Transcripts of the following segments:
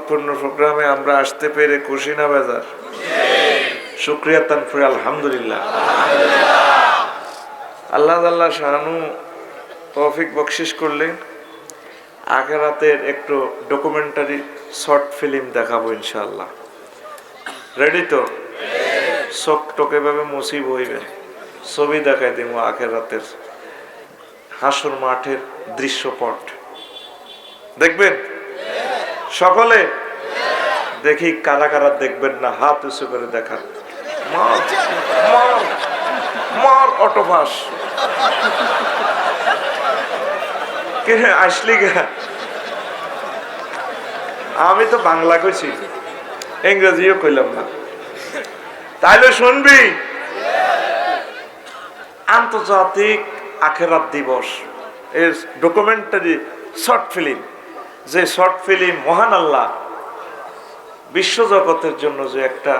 বরকতপূর্ণ প্রোগ্রামে আমরা আসতে পেরে খুশি না বেজার? শুকরিয়া তানফির আলহামদুলিল্লাহ। আল্লাহ আল্লাহ শাহানু তৌফিক বকশিশ করলেন, আখিরাতের একটু ডকুমেন্টারি শর্ট ফিল্ম দেখাবো ইনশাআল্লাহ। রেডি তো? চোখ টোকে ভাবে মুসিব হইবে, ছবি দেখাই দিব আখিরাতের হাসর মাঠের দৃশ্যপট। দেখবেন সকলে? দেখি কারা কারা দেখবেন না হাত উঁচু করে দেখান। মার অটোপাস কে আসলি গা? আমি তো বাংলা কইছি, ইংরেজিও কইলাম না। তাইলে শুনবি, আন্তর্জাতিক আখিরাত দিবস এর ডকুমেন্টারি শর্ট ফিল্ম, যে শর্ট ফিল্ম মহান আল্লাহ বিশ্বজগতের জন্য যে একটা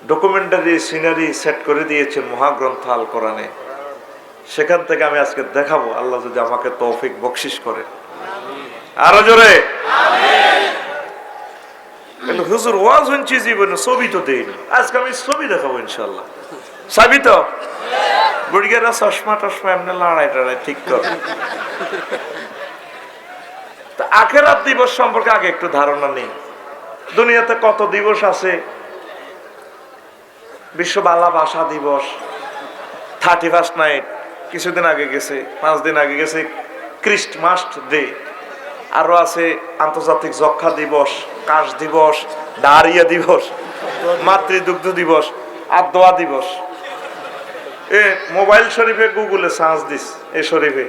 ডকুমেন্টারি সিনারি সেট করে দিয়েছেন মহাগ্রন্থ আল কোরআনে, সেখান থেকে আমি আজকে দেখাবো, আল্লাহ যদি আমাকে তৌফিক বকশিশ করে। আরো জোরে কিন্তু হুজুর ওয়াজ হচ্ছে জীবনে ছবি তো দেয়নি, আজকে আমি ছবি দেখাবো ইনশাল্লাহ। ছবি তো বুড়িগেরা চশমা টশমা এমনি লড়াই টড়াই ঠিক করে। আখিরাত দিবস সম্পর্কে আগে একটু ধারণা নেই। দুনিয়াতে কত দিবস আছে? বিশ্ব বাংলা ভাষা দিবস, 31st নাইট কিছুদিন আগে গেছে, 5 দিন আগে গেছে ক্রিস্টমাস ডে, আরো আছে আন্তর্জাতিক যক্ষা দিবস, কাশ দিবস, ডায়রিয়া দিবস, মাতৃদুগ্ধ দিবস, আর দোয়া দিবস। এ মোবাইল শরীফে গুগলে সার্চ দিস, এ শরীফে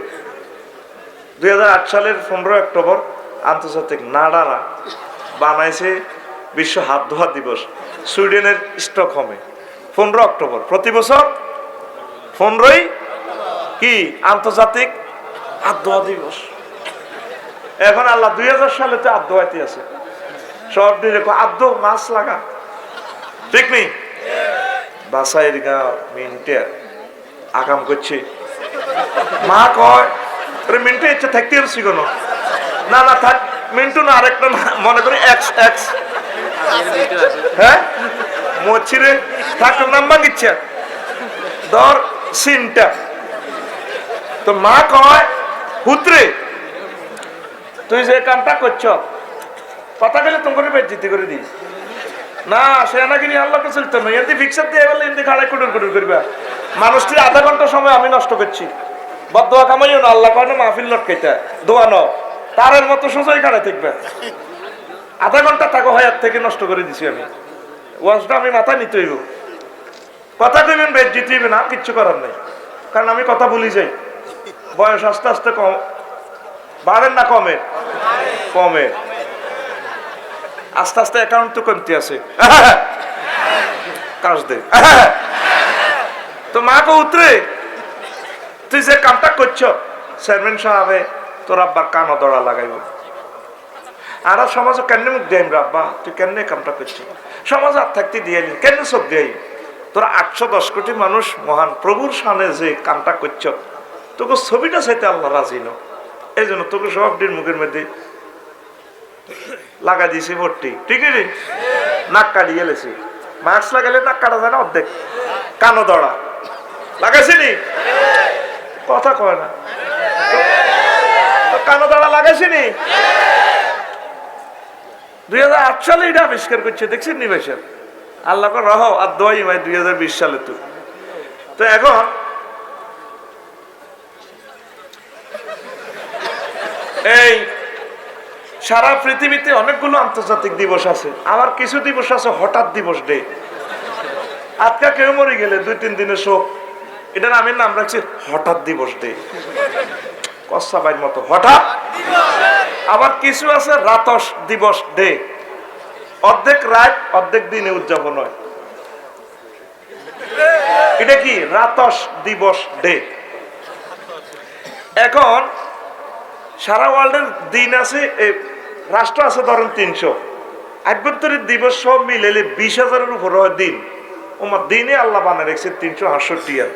2008 সালের 15 অক্টোবর আন্তর্জাতিক নাডারা বানাইছে বিশ্ব হাত ধোয়া দিবস, সুইডেনের স্টকহোমে 15 অক্টোবর। প্রতি বছর 15ই কি আন্তর্জাতিক হাত ধোয়া দিবস। এখন আল্লাহ 2000 সালে তো হাত ধোয়াইতে আছে, সব দিকে আদ্য মাছ লাগা, ঠিক নেই? বাসাইর গা মিনটে আকাম করছে, মা কয় মিন্টু ইচ্ছা থাকতে পারছি কোনো না, না থাক মিন্টু না, আরেকটা মনে করি এক্স এক্স, হ্যাঁ মরছিরে থাক নাম্বার ইচ্ছা ধর সিনটা। তো মা কয় পুত্রে তুই যে কামটা করছ কথা গেলে তোমাকে বেজ্জিতি করে দিস না, সে নাকি আল্লাহকে চলতে নয়, এমনি ফিক্সার দিয়ে বলে এমনি খাড়াই কুটুর কুটুর করবা। মানুষটির আধা ঘন্টা সময় আমি নষ্ট করছি, বদোয়া কামাইও না, আল্লাহ কয় না মাহফিল লটকাইতা দোয়া ন, তারের মতো সোজাই খাড়াই থাকবে। আধা ঘন্টা তাকে হায়াত থেকে নষ্ট করে দিছি আমি। ওয়াজটা আমি মাথায় নিতে হইব, কথা কইবেন বেজ্জিতি হইবে না, কিচ্ছু করার নেই, কারণ আমি কথা ভুলি যাই। বয়স আস্তে আস্তে কম বাড়েন না কমে? কমে আস্তে আস্তে অ্যাকাউন্ট তো কমতে আছে কাজ দে। তো মা কো উতরে তুই যে কামটা করছ চেয়ারম্যান সাহেবে তোর আব্বার কানো দড়া লাগাইব, আর সমাজে কেন মুখ দিয়ে আব্বা তুই কেন কামটা করছিস, সমাজ আর থাকতে দিয়ে কেন চোখ দিয়ে তোর 810 কোটি মানুষ মহান প্রভুর সামনে যে কামটা করছ, তোকে ছবিটা চাইতে আল্লাহ রাজি ন, এই জন্য তোকে সব দিন মুখের মধ্যে লাগা দিয়েছি ভর্তি, ঠিক আছে? নাক কাটিয়ে গেলেছি, মাস্ক লাগালে নাক কাটা যায় না অর্ধেক, কানো দড়া লাগাইছি নি, কথা কয় না, কানো দড়া লাগাইছি নি। 2008 সালে এটা আবিষ্কার করছে, দেখছেন নি ভাই সাহেব? আল্লাহ রহ আর দোয়াই ভাই 2020 সালে তো এখন এই সারা পৃথিবীতে অনেকগুলো আন্তর্জাতিক দিবস আছে, আবার কিছু দিবস আছে হঠাৎ দিবস ডে। আজকে কেউ মরে গেলে 2-3 দিনের শোক, এটার আমি নাম রাখছি হঠাৎ দিবস ডে, কচ্ছা বাইর মতো হঠাৎ। আবার কিছু আছে রাতস দিবস ডে, অর্ধেক রাত অর্ধেক দিনে উদযাপন হয়, এটা কি রাতস দিবস ডে। এখন সারা ওয়ার্ল্ডের দিন আছে, রাষ্ট্র আছে ধরেন 300, আভ্যন্তরীণ দিবস সব মিলে 20,000-এর উপর হয় দিন। ওমার দিনে আল্লাহ বানায় রেখেছে 368,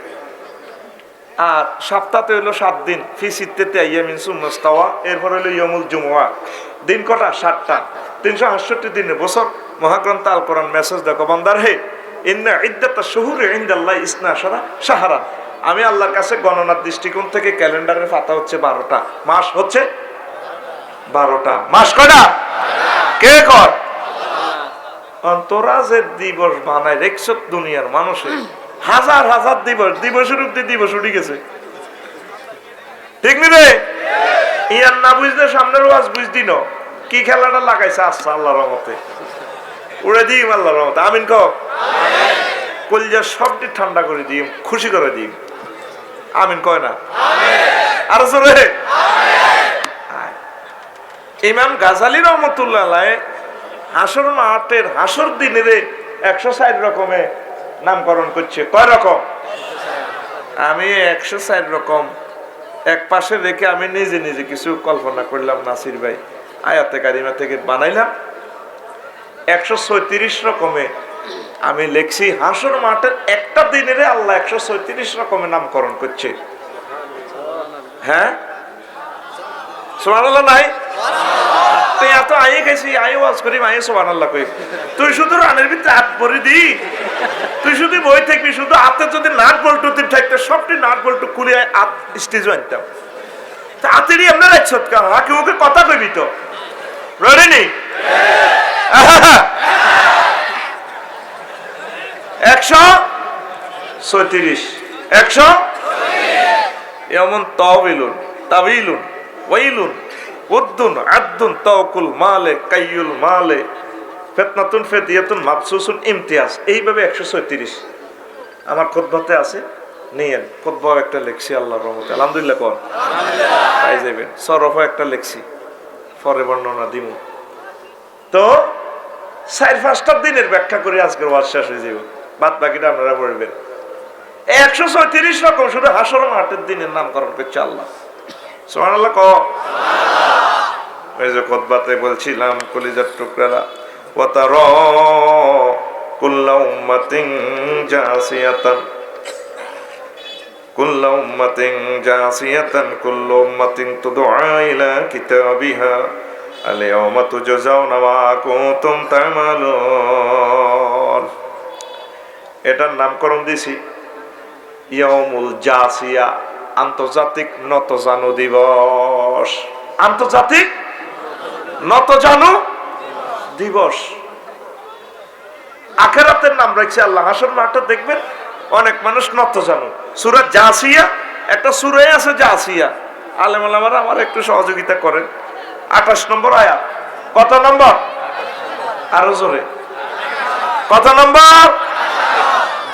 আর সপ্তাহে হইলো 7 দিন, ফি সিত্তাতি আইয়ামিন সুম্মা ইস্তাওয়া, এরপর হইলো ইয়ামুল জুমুআ, দিন কটা 7টা। 368 দিনের বছর মহাগ্রন্থ আল কোরআন মেসেজ দেখো বান্দার হে ইন্না ইদ্দাতাশ শুহুরি ইনদাল্লাহি ইসনা আশারা শাহরা, আমি আল্লাহর কাছে গণনার দৃষ্টিকোণ থেকে ক্যালেন্ডারের পাতা হচ্ছে 12টা, মাস হচ্ছে 12টা। মাস কয়টা? কে কর? তোরা যে দিবস বানায় রেখছ দুনিয়ার মানুষে, হাজার হাজার দিবস, দিবসের উপরে দিবস উঠে গেছে, ঠিক নি রে? ইয়ার না বুঝলে সামনের ওয়াজ বুঝদি ন কি খেলাটা লাগাইছে। আচ্ছা, আল্লাহর রহমতে উড়ে দিই, আল্লাহর রহমতে আমিন কও। কলিজার সবটি ঠান্ডা করে দিই, খুশি করে দিই, আমিন কয় না? আর জোরে ইমাম গাজালি রহমতুল্লাহ আলাইহি হাসর মাঠের হাসর দিনের 104 রকমে নামকরণ করছে। কয় রকম? আমি 104 রকম এক পাশে রেখে আমি নিজে নিজে কিছু কল্পনা করলাম, নাসির ভাই আয়াতে কারিমা থেকে বানাইলাম। 136 রকমে আমি লেখছি হাসর মাঠের একটা দিনের আল্লাহ 136 রকমের নামকরণ করছে। হ্যাঁ, সুবহানাল্লাহ নাই? তুই এত আয়ে গেছি, আয়ে ওয়াজ করি, আয়ে সুবহানাল্লাহ কই। তুই শুধু রানের ভিতরে হাত ভরে দি, তুই শুধু বই থাকবি, শুধু হাতে যদি নাট বল্টু তুই থাকতে সবটি নাট বল্টু খুলে স্টেজ আনতাম। তা হাতেরই আমরা রাখছ কেউ ওকে কথা কইবি তো রেডি নেই? 136 100 এমন তাবিলুন তাবিলুন ওয়াইলুন উদ্দুন আদ্দুন তাওকুল মালে কাইয়ুল মালে ফিতনাতুন ফিদিয়াতুন মাবসুসুন ইমতিয়াজ, এইভাবে 136 আমার খুতবাতে আছে। নিয়েন খুতবা একটা লেখছি আল্লাহর রহমতে, আলহামদুলিল্লাহ কোন পাই যাবেন। সরফ একটা লেখছি, পরে বর্ণনা দিব। তো 4-5টা দিনের ব্যাখ্যা করে আজকের ওয়াজ শেষ হয়ে যাবে, বাদ বাকিটা আপনারা পড়বেন। 136 রকম শুধু হাসর মাঠের দিনের নামকরণ করছে আল্লাহ। সুবহানাল্লাহ কও। এই যে খুতবাতে বলছিলাম কলিজার টুকরারা, ওয়া তারা কুল্লু উম্মাতিন জাসিয়াতান কুল্লু উম্মাতিন জাসিয়াতান কুল্লু উম্মাতিন তুদআ ইলা কিতাবিহা আল-ইয়াওমা তুজজাউনা মা কুনতুম তা'মালুন। এটার নামকরণ দিছি ইয়াউমুল জাসিয়া, আন্তর্জাতিক নতজানু দিবস। আন্তর্জাতিক নতজানু দিবস। আখিরাতের নাম রাখছে আল্লাহ। হাসর মাঠে দেখবেন অনেক মানুষ নতজানু। সূরা জাসিয়া একটা সূরা আছে জাসিয়া, আলেম ওলামারা আমার একটু সহযোগিতা করেন। 28 নম্বর আয়াত। কত নম্বর? আরো জোরে কত নম্বর?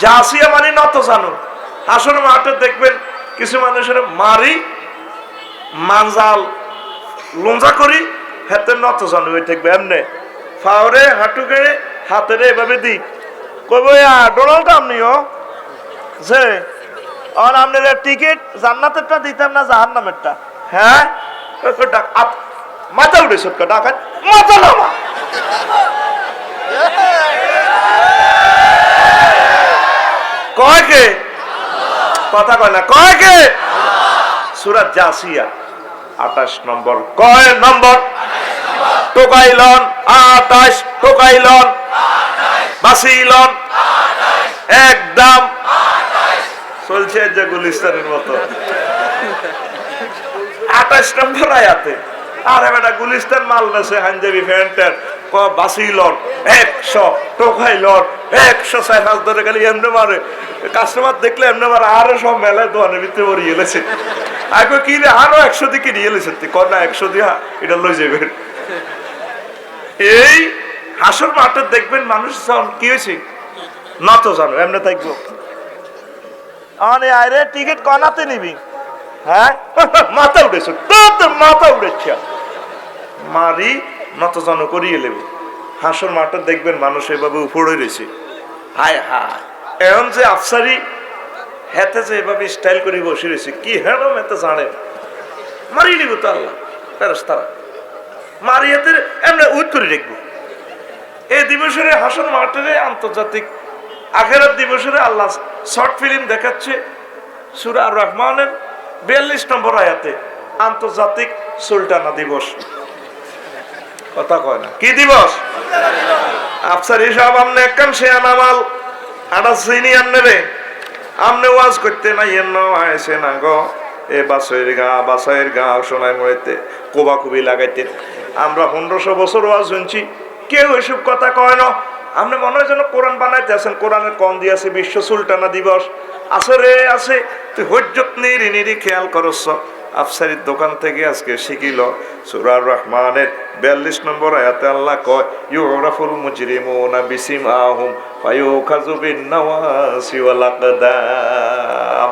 জাসিয়া মানে নতজানু। হাসর মাঠে দেখবেন কিছু মানুষের মারি মানজাল লঞ্জা করি হাতে নতজানু হয়ে থাকবে, এমনি ফাওরে হাঁটু গেড়ে হাতের এভাবে দি কইব ডোনাল্ড ট্রাম্পনিও যে আর আপনার টিকিট জান্নাতেরটা দিতাম না জাহান্নামেরটা? হ্যাঁ, মাথা উঠে সটকা ডাকাত মাথা নামা। কয় কে? কথা কয় না, কয় কে? সূরা জাসিয়া 28 নম্বর। কয় নম্বর? টোকাইলন 28, টোকাইলন বাসিলন একদম চলছে যে গুলিস্তানের মতো। 28 নম্বর আয়াতে আরে বেটা গুলিস্তান মাল বেছে হাঞ্জাবি ফ্যান্টের বাসিলন 100, টোকাইলন 100, 4 ধরে গেলে এমনি মারে। কাস্টমার দেখলে এমনি মারে, আরো সব মেলায় দোকানের ভিতরে ভরিয়ে এলেছে। আগে কি রে আরো 100 দিকে নিয়ে এলেছে, কর না 100 দিয়া এটা লই যাবেন। এই হাসর মাঠে দেখবেন মানুষ কি হয়েছে নত জানো এমনি থাকবো। আরে টিকিট কনাতে নিবি? হ্যাঁ, মাথা উঠেছে তোর মাথা উঠেছে মারি নত জানো করিয়ে নেবে। হাসর মাঠে দেখবেন মানুষ এভাবে উপরে রয়েছে। হায় হায়, এখন যে আফসারি হেতে যে এভাবে স্টাইল করে বসে রয়েছে, কি হেন এতে জানে মারি নিব তো আল্লাহ ফেরেশতারা মারি হাতে এমনি উইট করে দেখবো। এই দিবসের হাসর মাঠের আন্তর্জাতিক আখিরাত দিবসের আল্লাহ শর্ট ফিল্ম দেখাচ্ছে সূরা আর রহমানের 42 নম্বর আয়াতে, আন্তর্জাতিক সুলতানা দিবস। কথা কয় না। কি দিবস? আফসার হিসাব আমনে একখান সে আনামাল আটা চিনি আননে রে আমনে ওয়াজ করতে না এন্ন আইসে না গো এ বাসাইয়ের গা সোনাই মরেতে কোবাকুবি লাগাইতে আমরা 1500 বছর ওয়াজ শুনছি, কেউ এসব কথা কয় না। আপনি মনে হয় যেন কোরআন বানাইতে আছেন, কোরআনের কম দিয়েছে বিশ্ব সুলতানা দিবস আছে রে আছে। তুই হজ্জত নিরি খেয়াল করছ। আফসারির দোকান থেকে আজকে শিখিল সূরা রহমানের 42 নম্বর আয়াতে আল্লাহ কয় ইউরাফুল মুজরিমুনা বিসিমাহুম ফায়ুখাযু বিন-নাওয়াসি ওয়াল আকদাম।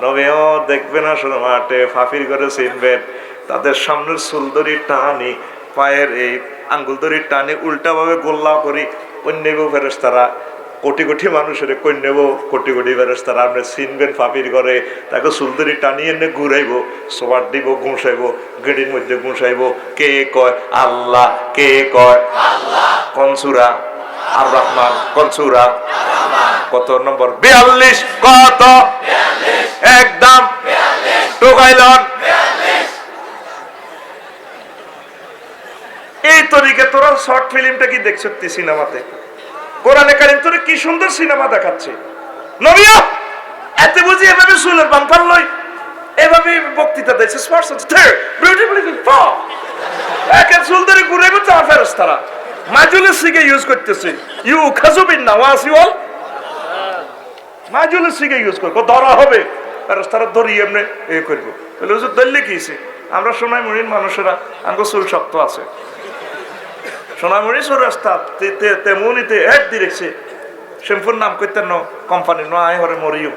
নবীও দেখবে না শুধু মাঠে ফাফির করে চিনবেন, তাদের সামনের চুলদড়ি টানি পায়ের এই আঙ্গুল দড়ি টানি উল্টাভাবে গোল্লা করি কন্যাব ফেরেশতারা কোটি কোটি মানুষের কন্যাব কোটি কোটি ফেরেশতারা আপনি চিনবেন ফাফির করে তাকে চুলদড়ি টানিয়ে এনে ঘুরাইব সোয়ার দিব ঘুষাইব গেড়ির মধ্যে ঘুষাইব। কে কয় আল্লাহ, কে কয় আল্লাহ। কনসুরা আর রহমান, কনসুরা কত নম্বর? 42। কত? একদম টোকাইলন। এই তরিকে তোরা শর্ট ফিল্মটা কি দেখছ সিনেমাতে? কোরআনে কারীম তোরে কি সুন্দর সিনেমা দেখাচ্ছে। নবীও এতে বুঝি এভাবে চুলের বাম্পার লই এভাবে বক্তৃতা দিয়েছে স্মার্ট বিউটিফুলি ফর একের চুল ধরে ঘুরাইবে তো ফেরেশতারা মাজুলের সিগে ইউজ করতেছে। ইউ খাজুবিন নাওয়াসি ওয়াল মাজুলের সিগে ইউজ করব ধরা হবে ফেরেশতারা ধরি এমনি এ করব। বলে হুজুর দল্লে কিছে আমরা সোনাই মুড়ির মানুষেরা আমগো চুল শক্ত আছে। সোনামুড়ি রাস্তা তেমনিতে এক দিরেছে শ্যাম্পুর নাম করতেন ন কোম্পানি ন আয় হরে মরিও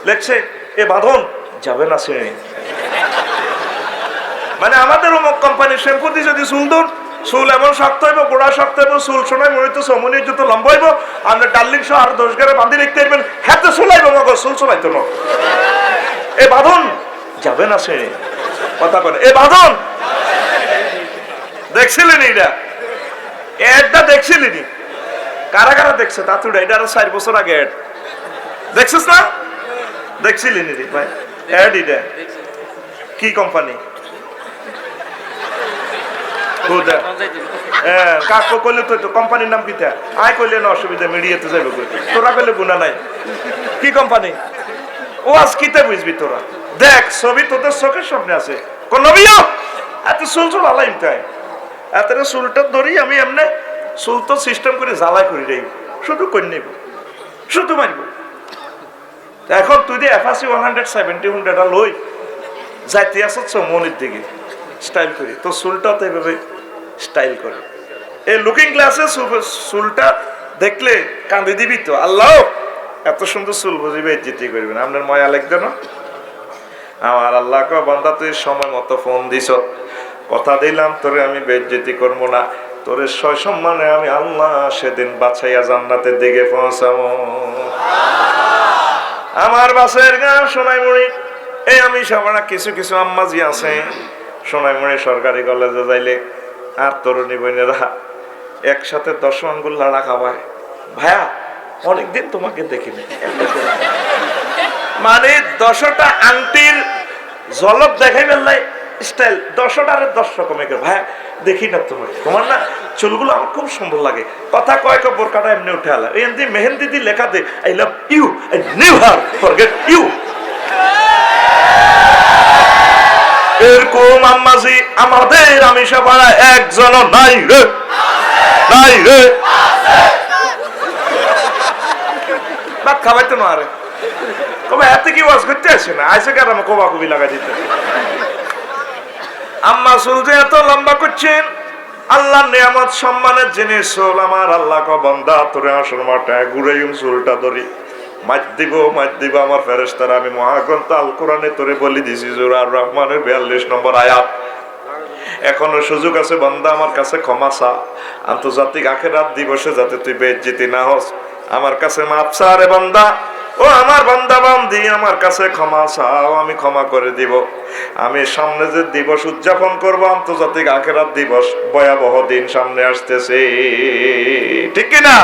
লেখছে এ বাঁধন যাবে না সে মানে আমাদের অমুক কোম্পানির শ্যাম্পু দিয়ে যদি চুল দুন চুল এমন শক্ত হইব গোড়া শক্ত হইব চুল সোনাই মুড়ি তো সমনির যত লম্বা হইব আমরা ডার্লিং সহ আর 10 গারে বাঁধি রেখতে পারবেন হাতে চুলাইব মগর চুল চুলাইতো ন এ বাঁধন যাবে না সে কথা বলে এ বাঁধন দেখছিলেন এইটা এডটা দেখছিলি কারা কারা দেখছে তা তুই এটা আরো 4 বছর আগে এড দেখছিস না? দেখছিলি নি ভাই এড? এটা কি কোম্পানি? কাকু কইলে তো কোম্পানির নাম কিটা? আয় কইলে না অসুবিধা মিডিয়াতে যাবে তোরা কইলে গুণা নাই। কি কোম্পানি? ও আজ কিতে বুঝবি তোরা? দেখ ছবি তোদের চোখের সামনে আছে। কোন নবীও এত চুল চুল আলাইম তাই এত চুলটা ধরি আমি এমনি চুল তো সিস্টেম করে জ্বালাই করে দেব শুধু করে নেব শুধু মারব। এখন তুই দিয়ে FAC 170 লই যাইতে আসছ মনের দিকে স্টাইল করি তো চুলটা তো এভাবে স্টাইল করে এই লুকিং গ্লাসে চুলটা দেখলে কাঁদে দিবি তো আল্লাহ এত সুন্দর চুল বুঝিবে ইজ্জতি করবেন আপনার ময়া লাগবে না? আমার আল্লাহ ক বান্দা তুই সময় মতো ফোন দিছ কথা দিলাম তোরে আমি বেজ্জতি করবো না তোরে সয় সম্মানে আমি আল্লাহ সেদিন বাছাইয়া জান্নাতের দিকে পৌঁছাবো। আমার বাসের গান সোনাইমুড়ি এই আমি সামনে কিছু কিছু আম্মাজি আছে সোনাইমুড়ি সরকারি কলেজে যাইলে আর তরুণী বোনেরা একসাথে 10 আঙ্গুল লাড়া খাওয়ায়। ভাইয়া অনেকদিন তোমাকে দেখিনি মানে 10টা আংটির ঝলক দেখাই বেললাই স্টাইল 10টার 10 রকমের ভাইয়া দেখি না তোমার না চুলগুলো আমার খুব সুন্দর লাগে কথা কয়েক বোরকাটা এমনি উঠে আলা এমনি মেহেন্দি দি লেখা দে I love you I never forget you. এরকম আম্মাজি আমাদের আমিষা পাড়া একজন নাই রে নাই রে ভাত খাওয়াইতো না আরে তবে এত কি ওয়াজ করতে আসে না আইসে কার আমার কোবা কবি লাগাই দিতে। আম্মা চুলতে এত লম্বা করছেন আল্লাহ নিয়ামত সম্মানের জিনিস চুল আমার আল্লাহ ক বান্দা তোরে আসর মাঠে ঘুরাইম চুলটা ধরি মাছ দিব আমার ফেরেশতারা আমি মহাগ্রন্থ আল কোরআনে তোরে বলি দিছি সূরা রহমানের 42 নম্বর আয়াত। এখনো সুযোগ আছে বান্দা আমার কাছে ক্ষমা চা আন্তর্জাতিক আখিরাত দিবসে যাতে তুই বেইজ্জতি না হস আমার কাছে মাফ চা রে বান্দা ও আমার বান্দা বান্দি আমার কাছে ক্ষমা চাও আমি ক্ষমা করে দিব। আমি সামনে যে দিবস উদযাপন করব আন্তর্জাতিক আখিরাত দিবস ভয়াবহ দিন সামনে আসতেছে ঠিক কি না?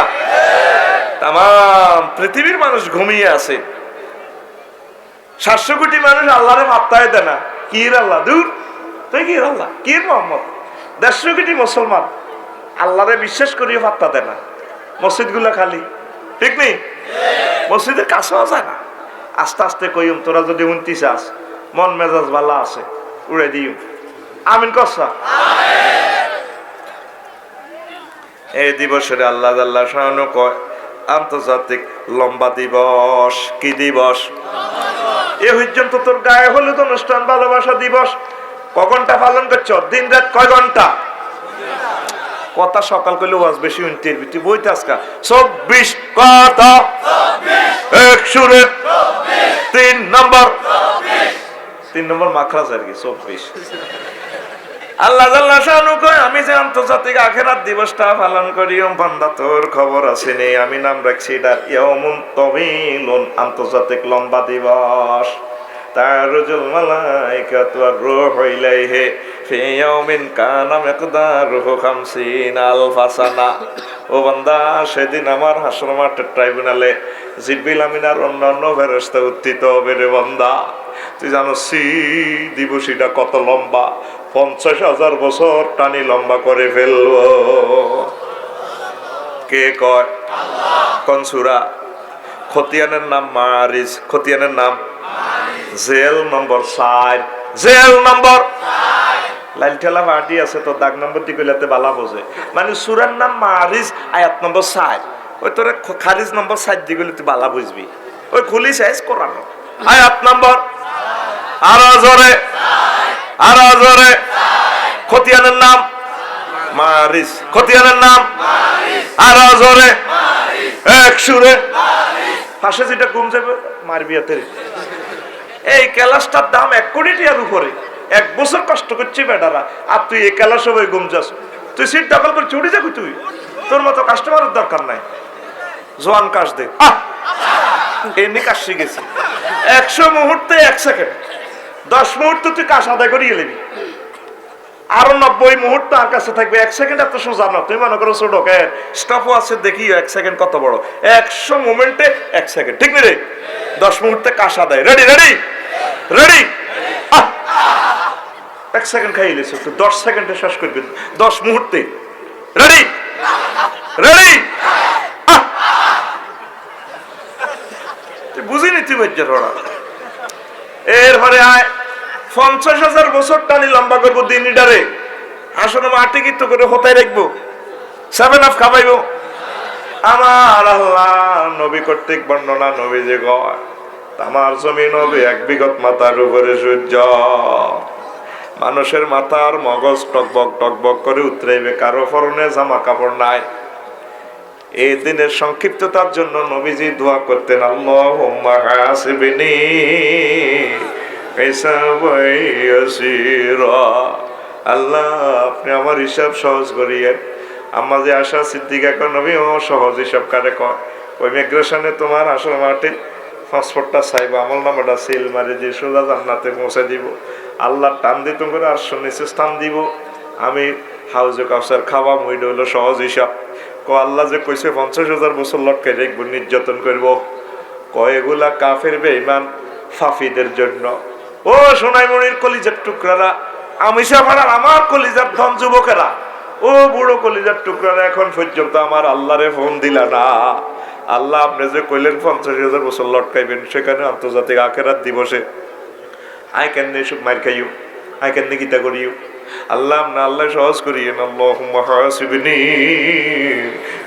তাম পৃথিবীর মানুষ ঘুমিয়ে আছে 700 কোটি মানুষ আল্লাহরে মাত্তায় দেয় না। কির আল্লাহ দূর তুই কির আল্লাহ কির মোহাম্মদ 150 কোটি মুসলমান আল্লাহরে বিশ্বাস করিও পাত্তা দেয় না, মসজিদগুলো খালি, ঠিক নেই? মসজিদের কাছেও যায় না। আস্তে আস্তে কইম, তোরা যদি উনতি চাস, মন মেজাজ ভালো আছে, উড়ে দিও। আমিন কসা। এই দিবসের আল্লাহ আল্লাহ শাহানু কয় আন্তর্জাতিক লম্বা দিবস। কি দিবস? এ পর্যন্ত তোর গায়ে হলুদ অনুষ্ঠান, ভালোবাসা দিবস ক ঘন্টা পালন করছ? দিন রাত কয় ঘন্টা? কথা সকাল করলে ওয়াজ বেশি উনতির ভিতরে বইতে আজকা 24 কথা 3 নম্বর মাখরাজ আর কি 24। আল্লাহ আল্লাহ শানু কয় আমি যে আন্তর্জাতিক আখিরাত দিবসটা পালন করি, বান্দা তোর খবর আছে নে? আমি নাম রাখছি এটা ইয়াউমুন তাওয়িলুন, আন্তর্জাতিক লম্বা দিবস। তারজুল মালাইকাতু ওয়ার রূহু ইলাইহি ফি ইয়াউমিন কানা মিকদারুহু 50 আলফা সানা। ও বান্দা, সেদিন আমার হাসর মাঠের ট্রাইব্যুনালে জিবরিল আমিন আর অন্যান্য ফেরেশতা উত্থিত হবে রে বান্দা। তুই জানোস দিবসটা কত লম্বা? 50,000 বছর টানি লম্বা করে ফেলবো। কে কয়? আল্লাহ। কোন সূরা? খতিয়ানের নাম মারিজ। খতিয়ানের নাম জেল নম্বর 4। জেল নম্বর 4। লাইল ঠেলা মাটি আছে তো, দাগ নম্বর দি কইলাতে বালা বোঝে। মানে সূরার নাম মারিজ, আয়াত নম্বর 4। ওই তোরে খারিজ নম্বর 4 দি কইলে তুই বালা বুঝবি। ওই খুলি সাইজ কোরআন আয়াত নম্বর আর জোরে খতিয়ানের নাম মারিজ। খতিয়ানের নাম আর জোরে এক সুরে পাশে যেটা ঘুম যাবে মারবিয়াতে। এই ক্যালাসটার দাম 1 কোটি টাকার উপরে। 1 বছর কষ্ট করছি বেটারা, আর তুই এই ক্যালাসে বই ঘুম যাস। তুই সিট দখল করে চুড়ি যাবি। তুই তোর মতো কাস্টমারের দরকার নাই। জোয়ান কাশ দে, এমনি কাজ শিখেছি। 100 মুহূর্তে 1 সেকেন্ড, 10 মুহূর্ত তুই কাজ আদায় করিয়ে নিবি। আরো 90 মুহূর্ত আর কাছে থাকবে। 1 সেকেন্ড এত সোজা না। তুমি মনে করো ছোট স্টাফও আছে, দেখি 1 সেকেন্ড কত বড়। 100 মোমেন্টে 1 সেকেন্ড, ঠিক রে? 10 মুহূর্তে কাজ আদায়। Ready ready ready. 1 সেকেন্ড খাইয়ে লিস, 10 সেকেন্ডে শেষ করবি, 10 মুহূর্তে। Ready ready. বুঝিনি তুই বজ্জার ওরা। এরপরে আয় 50,000 বছর টানি লম্বা করবো দিনটারে। আসলে মাটি কিন্তু করে হতায় রাখবো, 7 আপ খাবাইবো। আমার আল্লাহ নবী কর্তৃক বর্ণনা, নবী যে গয় আমার জমিন হবে 1 বিঘত মাথার উপরে সূর্য। মানুষের মাথার মগজ টকবক টকবক করে উতরাইবে, কারো পরনে জামা কাপড় নাই। এই দিনের সংক্ষিপ্ততার জন্য নবীজি দোয়া করতেন, আল্লাহুম্মা হাসিবনি হিসাবাই ইয়াসীরা। আল্লাহ আপনি আমার হিসাব সহজ করিয়েন। আম্মা যে আশা সিদ্দিকা কয় নবী ও সহজ হিসাব কারে কয়? ওই মিগ্রেশনে তোমার আসল মাঠে পাসপোর্টটা চাইব, আমল নামাটা সিল মারি যে সোজা জান্নাতে পৌঁছে দিব। আল্লাহ টান দিত করে আর নিচে স্থান দিব। আমি হাউজে কাউসার খাওয়া মইটা হইলো সহজ হিসাব। আল্লাহ যে কইছে 50,000 বছর লটকাই রাখবো, নির্যাতন করবো। এগুলা কাফের বেঈমান ফাফিদের জন্য। ও সোনাইমণির কলিজার টুকরারা, আমিষা ভাড়ার আমার কলিজার ধন যুবকেরা, ও বুড়ো কলিজার টুকরারা, এখন পর্যন্ত আমার আল্লাহরে ফোন দিলা না। আল্লাহ আপনি যে কইলেন 50,000 বছর লটকাইবেন, সেখানে আন্তর্জাতিক আখিরাত দিবসে আই কেন এসব মার খাইও, আই কেন গীতা করিও। আল্লাহ না আল্লাহ সহজ করিয়েন। আল্লাহুম্মা হাসিবনি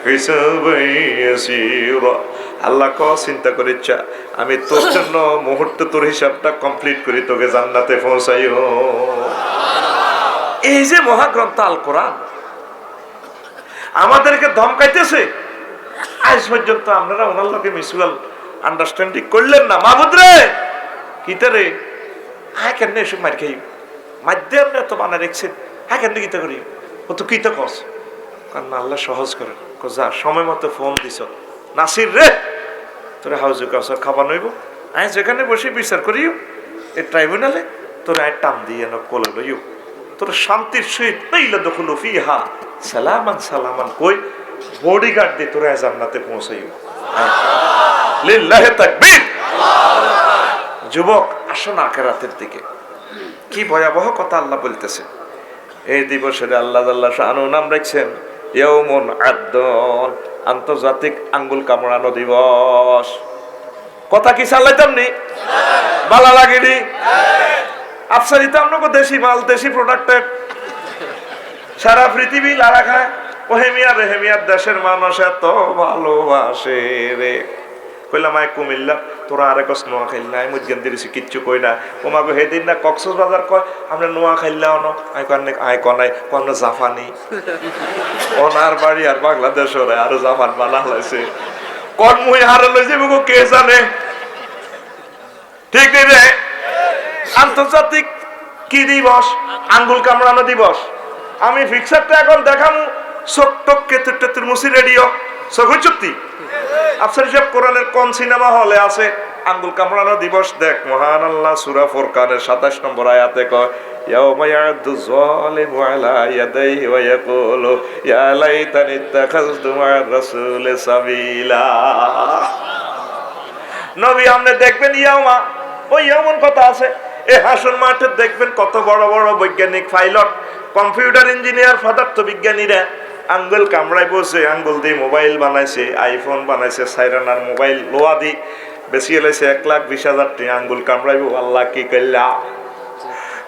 হিসাবাই ইয়াসীরা। আল্লাহ ক চিন্তা করে ইচ্ছা আমি তোর জন্য মুহূর্তে তোর হিসাবটা কমপ্লিট করি, তোকে জান্নাতে পৌঁছাইও। এই যে মহাগ্রন্থ আল কোরআন আমাদেরকে ধমকাইতেছে। আজ পর্যন্ত আপনারা ওনার লোকে মিউচুয়াল আন্ডারস্ট্যান্ডিং করলেন না। মাহবুদ রে কিতারে হ্যাঁ কেন এসব মার খাই মাধ্যে আপনি এত বানা রেখছেন, হ্যাঁ কেন গীতা করি ও তো কিতা কস? কারণ আল্লাহ সহজ করে যা সময় মতো ফোন দিছ, নাসির রে তোরা হাউজে কাউসার খাবার নইব, আয় যেখানে বসে বিচার করিও এই ট্রাইব্যুনালে তোরা আয় টান দিয়ে ন কোলে লইও, তোরা শান্তির সহিত পেইলে দখল ফিহা সালামান সালামান কই বডিগার্ড দিয়ে তোরা জান্নাতে পৌঁছাইও। লিল্লাহি তাকবীর। যুবক আসো না আখিরাতের দিকে। কি ভয়াবহ কথা আল্লাহ বলতেছে। এই দিবসে আল্লাহ আল্লাহ শানু নাম রাখছেন ইয়াউমুন আদ্দন, আন্তর্জাতিক আঙ্গুল কামড়ানো দিবস। কথা কি চালাইতাম নি? ভালো লাগেনি? আফসারিতে আপনাকে দেশি মাল, দেশি প্রোডাক্টের সারা পৃথিবী লারা খায়। ও হেমিয়ার রে হেমিয়ার, দেশের মানুষ এত ভালোবাসে রে। কইলাম আয় কুমিল্লা, তোরা আরে কস নোয়া খাইল না, মুজগান দিয়েছি কিচ্ছু কই না। ওমাগো হেদিন না কক্সবাজার কয় আমরা নোয়া খাইলা অন, আয় কনে আয় কনাই কোন জাপানি ওনার বাড়ি আর বাংলাদেশ ওরে আরো জাপান বানা হয়েছে। কোন মুই হারে লই যাবো কে জানে? ঠিক নেই রে? আন্তর্জাতিক কি দিবস? আঙ্গুল কামড়ানো দিবস। আমি ফিক্সারটা এখন দেখামু, চোখ টোক কেতুর টেতুর মুসি রেডিও চোখ চুক্তি। আফসার হিসাব কোরআনের কোন সিনেমা হলে আছে আঙ্গুল কামড়ানো দিবস? দেখ, মহান আল্লাহ সূরা ফুরকানের 27 নম্বর আয়াতে কয়, ইয়াউমা ইয়াদু যালিমু আলা ইয়াদাইহি ওয়া ইয়াকুলু ইয়া লাইতানি ইত্তাখাযতু মা'আর রাসূলি সাবিলা। নবী আপনি দেখবেন ইয়াউমা, ওই এমন কথা আছে, এই হাসর মাঠে দেখবেন কত বড় বড় বৈজ্ঞানিক, পাইলট, কম্পিউটার ইঞ্জিনিয়ার, পদার্থ বিজ্ঞানীরা আঙ্গুল কামড়াই বসে, আঙ্গুল দিয়ে মোবাইল বানাইছে, আইফোন বানাইছে, সাইরানার মোবাইল লোয়া দি বেশি এলাইছে 1,20,000 টাকা। আঙ্গুল কামড়াইব, আল্লাহ কি কইলা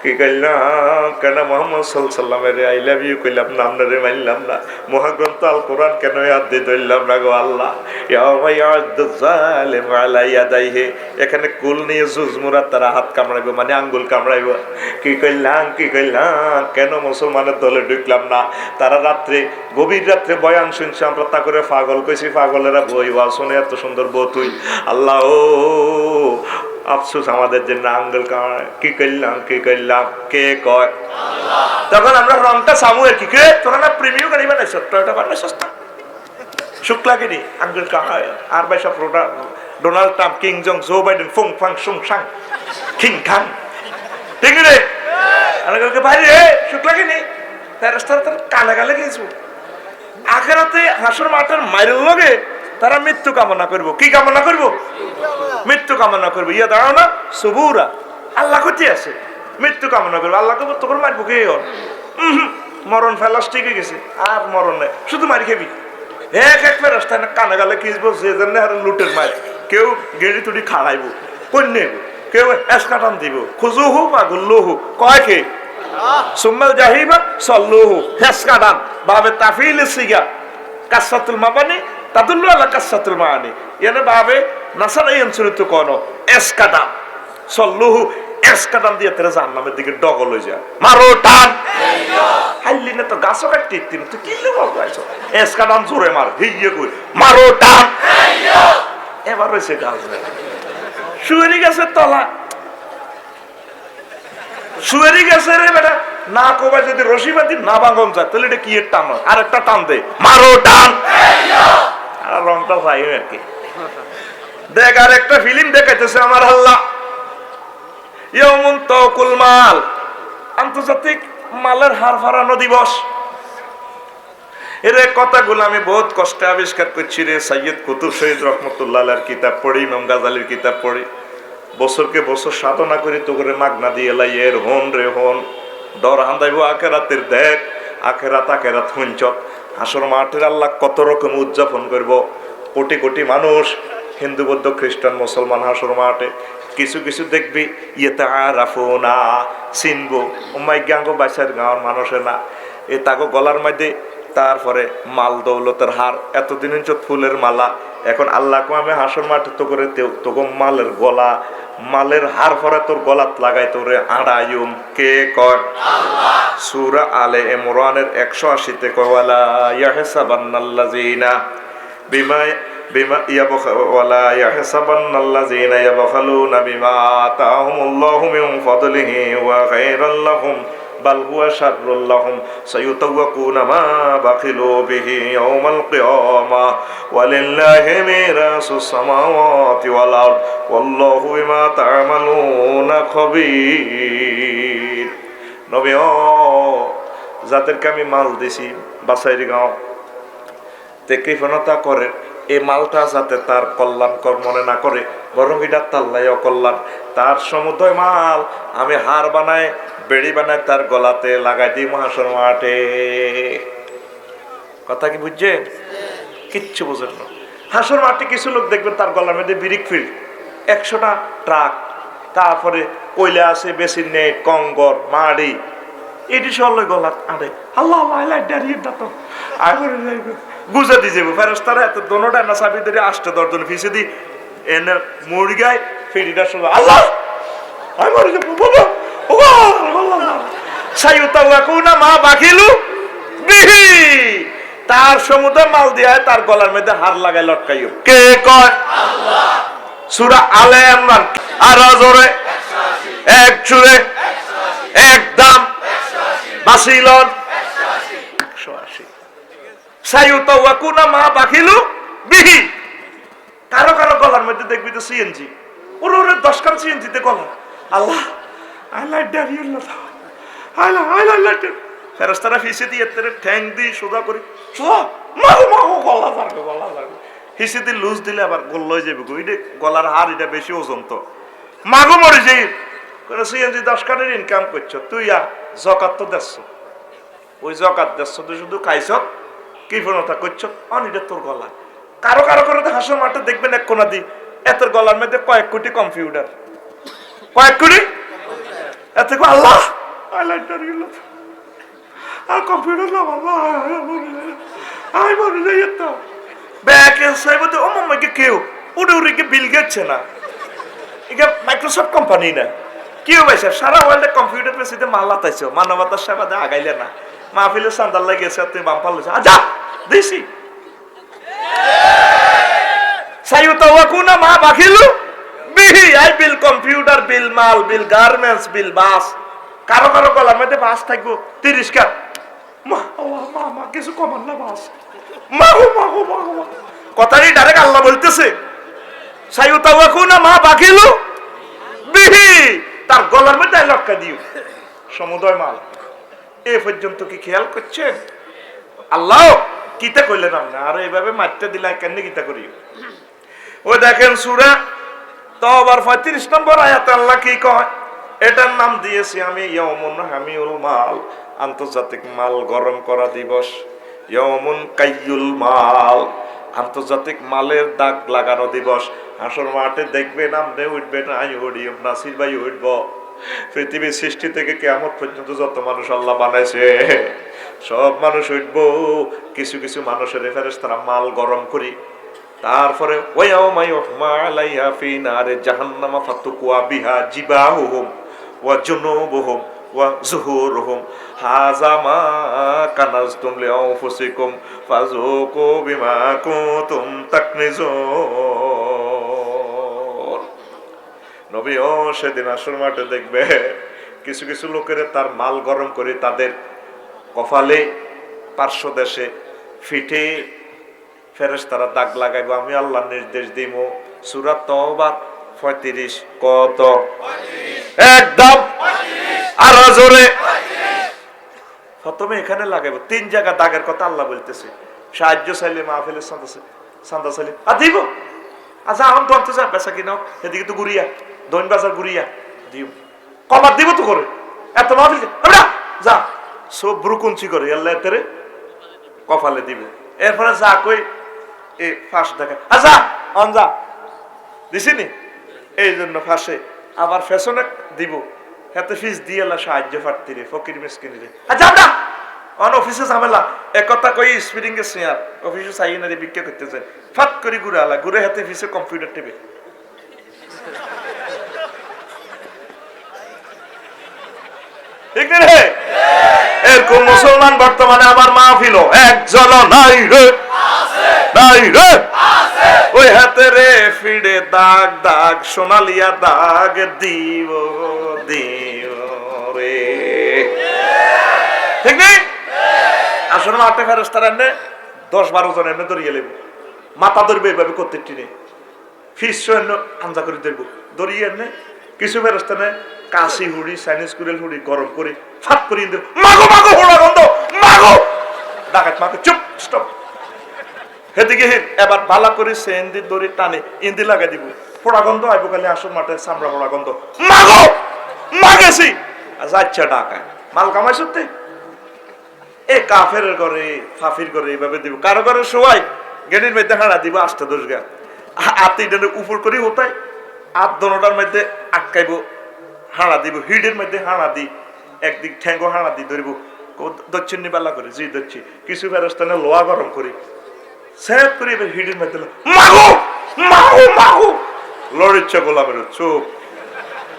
কি কইলাম কেন? মোহাম্মদ সাল্লামের আই লাভ ইউ কইলাম না, আপনারে মানলাম না। মহাগ্রন্থ আল কোরআন কেন হাত দিয়ে ধরলাম না গো আল্লাহ? এখানে কুল নিয়ে জুজমুরা তারা হাত কামড়াইব, মানে আঙ্গুল কামড়াইব। কি কইলাম কি কইলাম কেন? মুসলমানের দলে ঢুকলাম না। তারা রাত্রে, গভীর রাত্রে বয়ান শুনছে, আমরা তা করে পাগল কইছি, পাগলেরা বই ওয়া শুনে এত সুন্দর বউ তুই। আল্লাহ ও আফসোস আমাদের জন্য, আঙ্গুল কামড়ায়। কি করলাম কি করলাম কে কয়? তখন আমরা রংটা সামুয়ের কি কে তোরা না প্রিমিয়াম গাড়ি বানাইছ, টয়োটা বানাইছ না, শুক্লা কিনি আঙ্গুল কামড়ায়। আর ভাই সব Donald Trump, Kim Jong, Joe Biden, ফুং ফাং সুং সাং খিং খাং, ঠিক রে? ভাই রে শুক্লা কিনি রাস্তার কানে গালে গেছো। আখেরাতে হাসর মাঠের মাইরের লগে তারা মৃত্যু কামনা করব। কি কামনা করব? মৃত্যু কামনা করবো। ইয়া দাঁড়াও না সবুরা, আল্লাহ কোথায় আছে? মৃত্যু কামনা করবো। আল্লাহকে তখন মারবো কে? মরণ ফেলাস ঠিক হয়ে গেছে, আর মরণ নেই, শুধু মারি খেবি। এক রাস্তায় না কানে গালে কিসবো, যে জন্য আর লুটের মার। কেউ গেড়ি তুড়ি খাড়াইবো, কন্যা কেউ এসকাটান দিব, খুজু হু বা গুল্লু হু, কয় কে সুম্মাল জাহিবা সল্লুহু, হেসকাটান বাবে তাফিল সিগা কাসাতুল মাবানি তাদুল্লু আলা কাসাতুল মানি। এনে বাবে নাসারাই অঞ্চলিত কোন এসকাটান সল্লুহু, এসকাটান দিয়ে তেরে জাহান্নামের দিকে ডগল হয়ে যায়। মারো টান হাইলি না তো গাছও কাটতে ইত্তিম তো কিলে বলছো, এসকাটান জোরে মার, হিয়ে কই মারো টান। এবার হয়েছে গাছ শুয়েরি গাছের তলা, শুয়েরি গেছে রে বেটা, না কোবাই যদি রশি বাঁধি না ভাঙন যায়, তাহলে এটা কি টান? আর একটা টান দে, মারো টান। আর রংটা চাই আর কি। দেখ আর একটা ফিল্ম দেখাইতেছে আমার আল্লাহ, ইয়াউমুন তাওকুল মাল, আন্তর্জাতিক মালের হার ফারানো দিবস। এর কথাগুলো আমি বহুত কষ্টে আবিষ্কার করছি রে। সৈয়দ কুতুব শহীদ রহমতুল্লাহ আলাইহির কিতাব পড়ি, ইমাম গাজালির কিতাব পড়ি, বছরকে বছর সাধনা করি তো করে মাগনা দিয়ে লাই। এর হন রে হন, ডর হান্দাইব আখেরাতের। দেখ আখেরাত আখেরাত হুঞ্চত, হাসর মাঠের আল্লাহ কত রকম উদযাপন করব। কোটি কোটি মানুষ, হিন্দু বৌদ্ধ খ্রিস্টান মুসলমান, হাসর মাঠে কিছু কিছু দেখবি ইয়েতে আরাফোনা চিনবো, উম্মাই গাঙ্গ বাইসার গাঁওয়ার মানুষের না, এ তাগো গলার মধ্যে তারপরে মাল দৌলতের হার, এতদিন হচ্ছে ফুলের মালা। এখন আল্লাহ আমি হাসর মাঠে তো করে তোকে মালের গলা, মালের হার পরে তোর গলাত লাগাই তোরে আড়াইম। কে কয়? সূরা আলে ইমরানের 180-তে কয় ওয়ালা ইয়াহসাবান্নাল্লাযিনা বিমা বিমা ওয়ালা ইয়াহসাবান্নাল্লাযিনা ইয়াবখালুনা বিমা আতাহুমুল্লাহু মিন ফাদলিহি ওয়া খায়রাল লাহুম বাল হুয়া শাররুল লাহুম সায়ুতাওয়াকুনা মা বাখিলু বিহি ইয়াওমাল কিয়ামা ওয়ালিল্লাহি মিরাসুস সামাওয়াতি ওয়াল আরদ ওয়াল্লাহু বিমা তা'মালুনা খাবীর। নবী ও যাদেরকে আমি মাল দিছি বাসাইর গাঁও তে কৃপণতা করে, এই মালটা যাতে তার কল্যাণ মনে না করে, বরং এটা তাল্লাই অকল্যাণ। তার সমুদয় মাল আমি হার বানায় বেড়ি বানায় তার গলাতে লাগাই দিই হাসর মাঠে। কথা কি বুঝছেন? কিচ্ছু বোঝেন না। হাসর মাঠে কিছু লোক দেখবেন তার গলার মধ্যে বিরিক ফিল্ড 100টা ট্রাক, তারপরে কয়লা আছে, বেসিন নেট, কঙ্গর, মাড়ি, এটি সব গলার আরে আল্লাহ আল্লাহ দাঁড়িয়ে তো গুজা দিয়ে যাবো ফেরস্তারা এত দোনোটা না চাবি ধরে 8-10 জন ফিসে দি এনে মুরগায় ফিরিটার সব আল্লাহ আমি মরে যাবো বাবা সাইউতাওয়াকুনা মা বাকিলু বিহি, তার সমুদ্র মাল দিয়া তার গলার মধ্যে হার লাগায় লটকাইও। কে কয়? আল্লাহ। সূরা আলে ইমরান আর জোরে 1 সুরে 1 দাম বাসিলন 180 সাইউতাওয়াকুনা মা বাকিলু বিহি। কারো কারো গলার মধ্যে দেখবি তো সিএনজি, ওরে 10 খান সিএনজিতে গলা। আল্লাহ আল্লাহ দাঁড়িয়ে ফেরেশতারা ফিসে দিয়ে ঠ্যাং দিয়ে সোজা করি গলা হিসে দিয়ে লুজ দিলে আবার গোল হয়ে যাবে, গলার হার এটা বেশি ওজন তো মাগো মরে যাই। সিএনজি 10 খানের ইনকাম করছো তুই, জকাত তো দেখছ, ওই জকাত দেখছ তুই শুধু খাইছ কৃপণতা করছো অনিটা তোর গলা। কারো কারো করে হাসর মাঠে দেখবেন এক কোনা দি এত গলার মধ্যে কয়েক কোটি কম্পিউটার, কয়েক কোটি এত আল্লাহ আর কম্পিউটার না বাবা আমি মরে যাই তো ব্যাকে সাইবতে ও মামাকে কেউ উড়ে উড়ে কি বিল গেছে না, এটা মাইক্রোসফট কোম্পানি না কেউ ভাই সাহেব সারা ওয়ার্ল্ডে কম্পিউটার পেছিতে মাল্লা তাইছো মানবতার সেবা দিয়ে আগাইলে না মাহফিলে সান্দাল লাগিয়েছে তুমি বাম্পাল হয়েছে আজা দিছি সাইউতাওয়াকুনা মা বাকিলু বিহি, আই বিল কম্পিউটার, বিল মাল, বিল গার্মেন্টস, বিল বাস। কারো কারো গলার মধ্যে বাস থাকবো 30 কাপ মা কিছু কমান না বাস মাগো মাগো মাগো কথাটি ডাইরেক্ট আল্লাহ বলতেছে সাইউতাওয়াকুনা মা বাকিলু বিহি, তার গলার মধ্যে লটকা দিও সমুদয় মাল। এ পর্যন্ত কি খেয়াল করছেন? আল্লাহ কিতা কইলেন আপনি আর এইভাবে মারতে দিলে কেন কিতা করি? ও দেখেন সূরা তাওবার 35 নম্বর আয়াতে আল্লাহ কি কয়? এটার নাম দিয়েছি আমি ইয়াউমুন হামিউল মাল, আন্তর্জাতিক মাল গরম করা দিবস। ইয়াউমুন কাইয়ুল মাল, আন্তর্জাতিক মালের দাগ লাগানো দিবস। হাসর মাঠে দেখবেন আপনি উঠবেন, আমি উঠি, নাসির ভাই উঠব। পৃথিবীর সৃষ্টি থেকে কিয়ামত পর্যন্ত যত মানুষ আল্লাহ বানাইছে সব মানুষ উঠব। কিছু কিছু মানুষের ফেরেশতারা মাল গরম করি, তারপরে ওয়ায়াউমা ইউহমা আলাইহা ফি নারে জাহান্নামা ফাতুকুয়া বিহা জিবাহুহুম ওয়া জুনুবুহুম ওয়া যুহুরুহুম হাযা মা কানাজতুম লিআনফুসিকুম ফাযুকু বিমা কুনতুম তাকনিজুন। নবী ও সেদিন আসর মাঠে দেখবে কিছু কিছু লোকের তার মাল গরম করে তাদের কপালে, পার্শ্ব দেশে, ফিটে ফেরেশতারা দাগ লাগাইব। আমি আল্লাহ নির্দেশ দিব। সূরা তাওবা 35 কত? 35 একদম আর জোরে 35। প্রথমে এখানে লাগাইব 3 জায়গা দাগের কথা আল্লাহ বলতেছে। সাহায্য চাইলে মাহফিলের চাঁদা চাইলে দিব। আচ্ছা এখন তো অন্তত বেচা কিনা এদিকে তো ঘুরিয়া দৈন বাজার ঘুরিয়া দিব, কমার দিব তো করে এত মাহফিল যা সব ব্রুকুঞ্চি করে আল্লাহ এতে কপালে দিবে। এরপরে যা কই এই ফাঁস দেখা আচ্ছা অনজা দিছিনি, এই জন্য ফাঁসে আবার ফ্যাশনে দিব, হাতে ফিস দিয়ে সাহায্য প্রার্থী রে, ফকির মিসকিন রে। আচ্ছা না অন অফিসে ঝামেলা এক কথা কই স্পিডিং এর শেয়ার অফিসে চাই না রে, বিক্রি করতে যায় ফাট করে ঘুরে আলা ঘুরে হাতে ফিসে কম্পিউটার টেবে ঠিক রে। এরকম মুসলমান বর্তমানে আমার মাহফিল একজন নাই রে, নাই রে, ওই হাতে রে ফিরে দাগ দাগ সোনালিয়া দাগ দিব দিব রে, ঠিক নেই? আসলে মাঠে ফেরেশতারা এনে 10-12 জন এনে ধরিয়ে লেব, মাথা ধরবে এইভাবে করতে টিনে ফিস এনে আঞ্জা করে ধরবো, ধরিয়ে এনে কিছু ফেরেশতা নেয় কাশি হুড়ি চাইনিজ কুড়েল হুড়ি গরম করে ফাট করে দেব, মাগো মাগো হোড়া গন্ধ মাগো ডাকাত মাগো চুপ স্টপ। হেদিকে এবার ভালা করে সেন্দি দড়ি টানে ইন্দি লাগাই দিব, ফোড়া গন্ধ আইব খালি আসল মাঠে চামড়া ফোড়া গন্ধ মাগো মাগেছি। আচ্ছা ডাকায় মাল কামাই সত্যি এ কাফের করে ফাফির করে এইভাবে দিব, কারো কারো সবাই গেটের মধ্যে হাঁড়া দিব 8-10 গা, হাতে উপর করে হতায় হাত দোনোটার মধ্যে আটকাইব, হাঁড়া দিব, হিডের মধ্যে হাঁড়া দি, একদিক ঠ্যাঙ্গো হাঁড়া দি ধরিব, দচ্ছিন নিবাল্লা করে জি দচ্ছি, কিছু ফেরস্তানে লোহা গরম করি সেভ করে এবার হিডের মধ্যে মাগো মাগো মাগো লড়িচ্ছ গোলামের চুপ,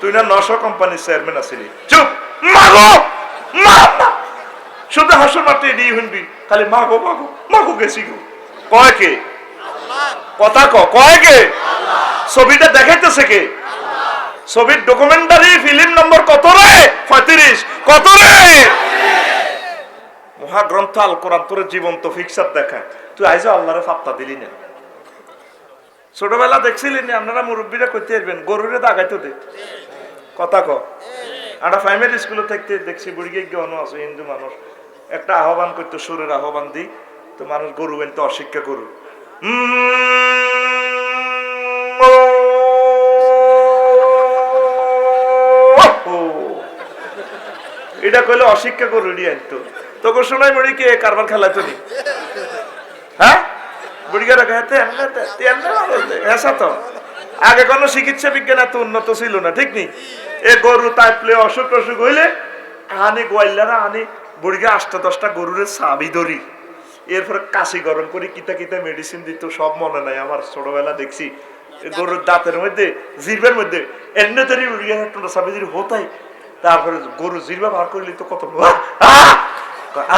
তুই না 900 কোম্পানির চেয়ারম্যান আছিলি, চুপ মাগো মা, শুধু হাসর মাত্র এডি শুনবি খালি মাগো মাগো মাগো গেছি গো, কয় কে কথা কয় কে, ছবিটা দেখাইতেছে কে, ছবির ডকুমেন্টারি ফিল্ম নম্বর কত রে, 35 কত রে, মহাগ্রন্থ আল কোরআন তোর জীবন্ত ফিক্সার দেখায়, তুই আইজ আল্লাহরে ফাত্তা দিলি না। ছোটবেলা দেখছিলেন আপনারা মুরব্বীরা করতে আসবেন গরুরে দাগাইতো দে, কথা ক আমরা প্রাইমারি স্কুলে থাকতে দেখছি বুড়িকে গেনো আছে হিন্দু মানুষ একটা আহ্বান করতো, সুরের আহ্বান দিই তো মানুষ গরু এনতে অশিক্ষা করু, এটা কইলে অশিক্ষা গরু নিয়ে আনতো, তোকে শোনাই বুড়িকে কারবার খেলাইতো নি, হ্যাঁ বুড়িকে রাখাতে তো আগে কোনো চিকিৎসা বিজ্ঞান এত উন্নত ছিল না, ঠিক নি, এ গরু তাইপলে অসুখ টসুখ হইলে আনি গোয়াল্লারা আনি বুড়িকে 8-10টা গরুরে চাবি ধরি, এরপরে কাশি গরম করে কিতা কিতা মেডিসিন দিত, সব মনে নাই আমার, ছোটবেলা দেখছি গরুর দাঁতের মধ্যে জিরবের মধ্যে এনে ধরি বুড়িকে একটা চাবি ধরি হতাই, তারপরে গরু জিরবা বার করলি তো কত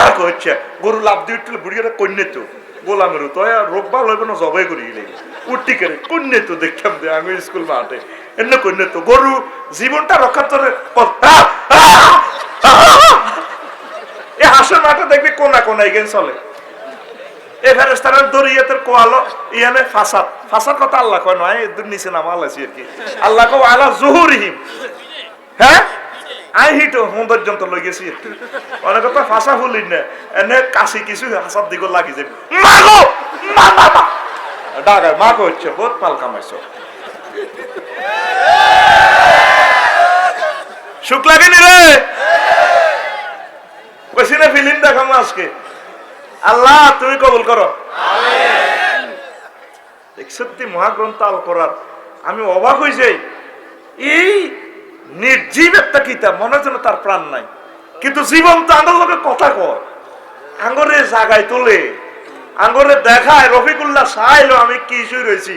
আর কচ্ছে গরু লাভ দিয়ে উঠলে বুড়িটা কন্যে তো গোলামের তো রোগ ভালো হইব না জবাই করি গেলে উঠটি করে কন্যে তো দেখতাম দে আমি স্কুল মাঠে এমনি কন্যে তো গরু জীবনটা রক্ষার তোর এ হাসের মাঠে দেখবি কোনা কোনায় গেন চলে, এ ফেরেশতারা দরিয়াতের কোয়ালো ইয়ানে ফাসাদ, ফাসাদ কথা আল্লাহ কয় নয়, এদের নিচে নামা আলাইছি আর কি, আল্লাহ কো আলা জুহুরিহিম, হ্যাঁ আই হিটো সৌন্দর্যন্ত লই গেছি একটু অনেক কথা ফাঁসা ফুলি না এনে কাশি কিছু হাসার দিকে লাগি যাবে, মাগো মা মা ডাগায় মা হচ্ছে বহুত পাল কামাইছো, সুখ লাগে নি রে কইছি না ফিল্ম দেখাম আজকে, আল্লাহ তুমি কবুল করো আমিন। সত্যি মহাগ্রন্থ আল কোরআন আমি অবাক হই যাই, এই নির্জীব একটা কিতাব মনে হচ্ছে তার প্রাণ নাই, কিন্তু জীবন্ত আঙ্গর লোকে কথা কয়, আঙ্গরে জাগায় তোলে, আঙ্গরে দেখায় রফিকুল্লাহ সাইলো আমি কি শুই রয়েছি,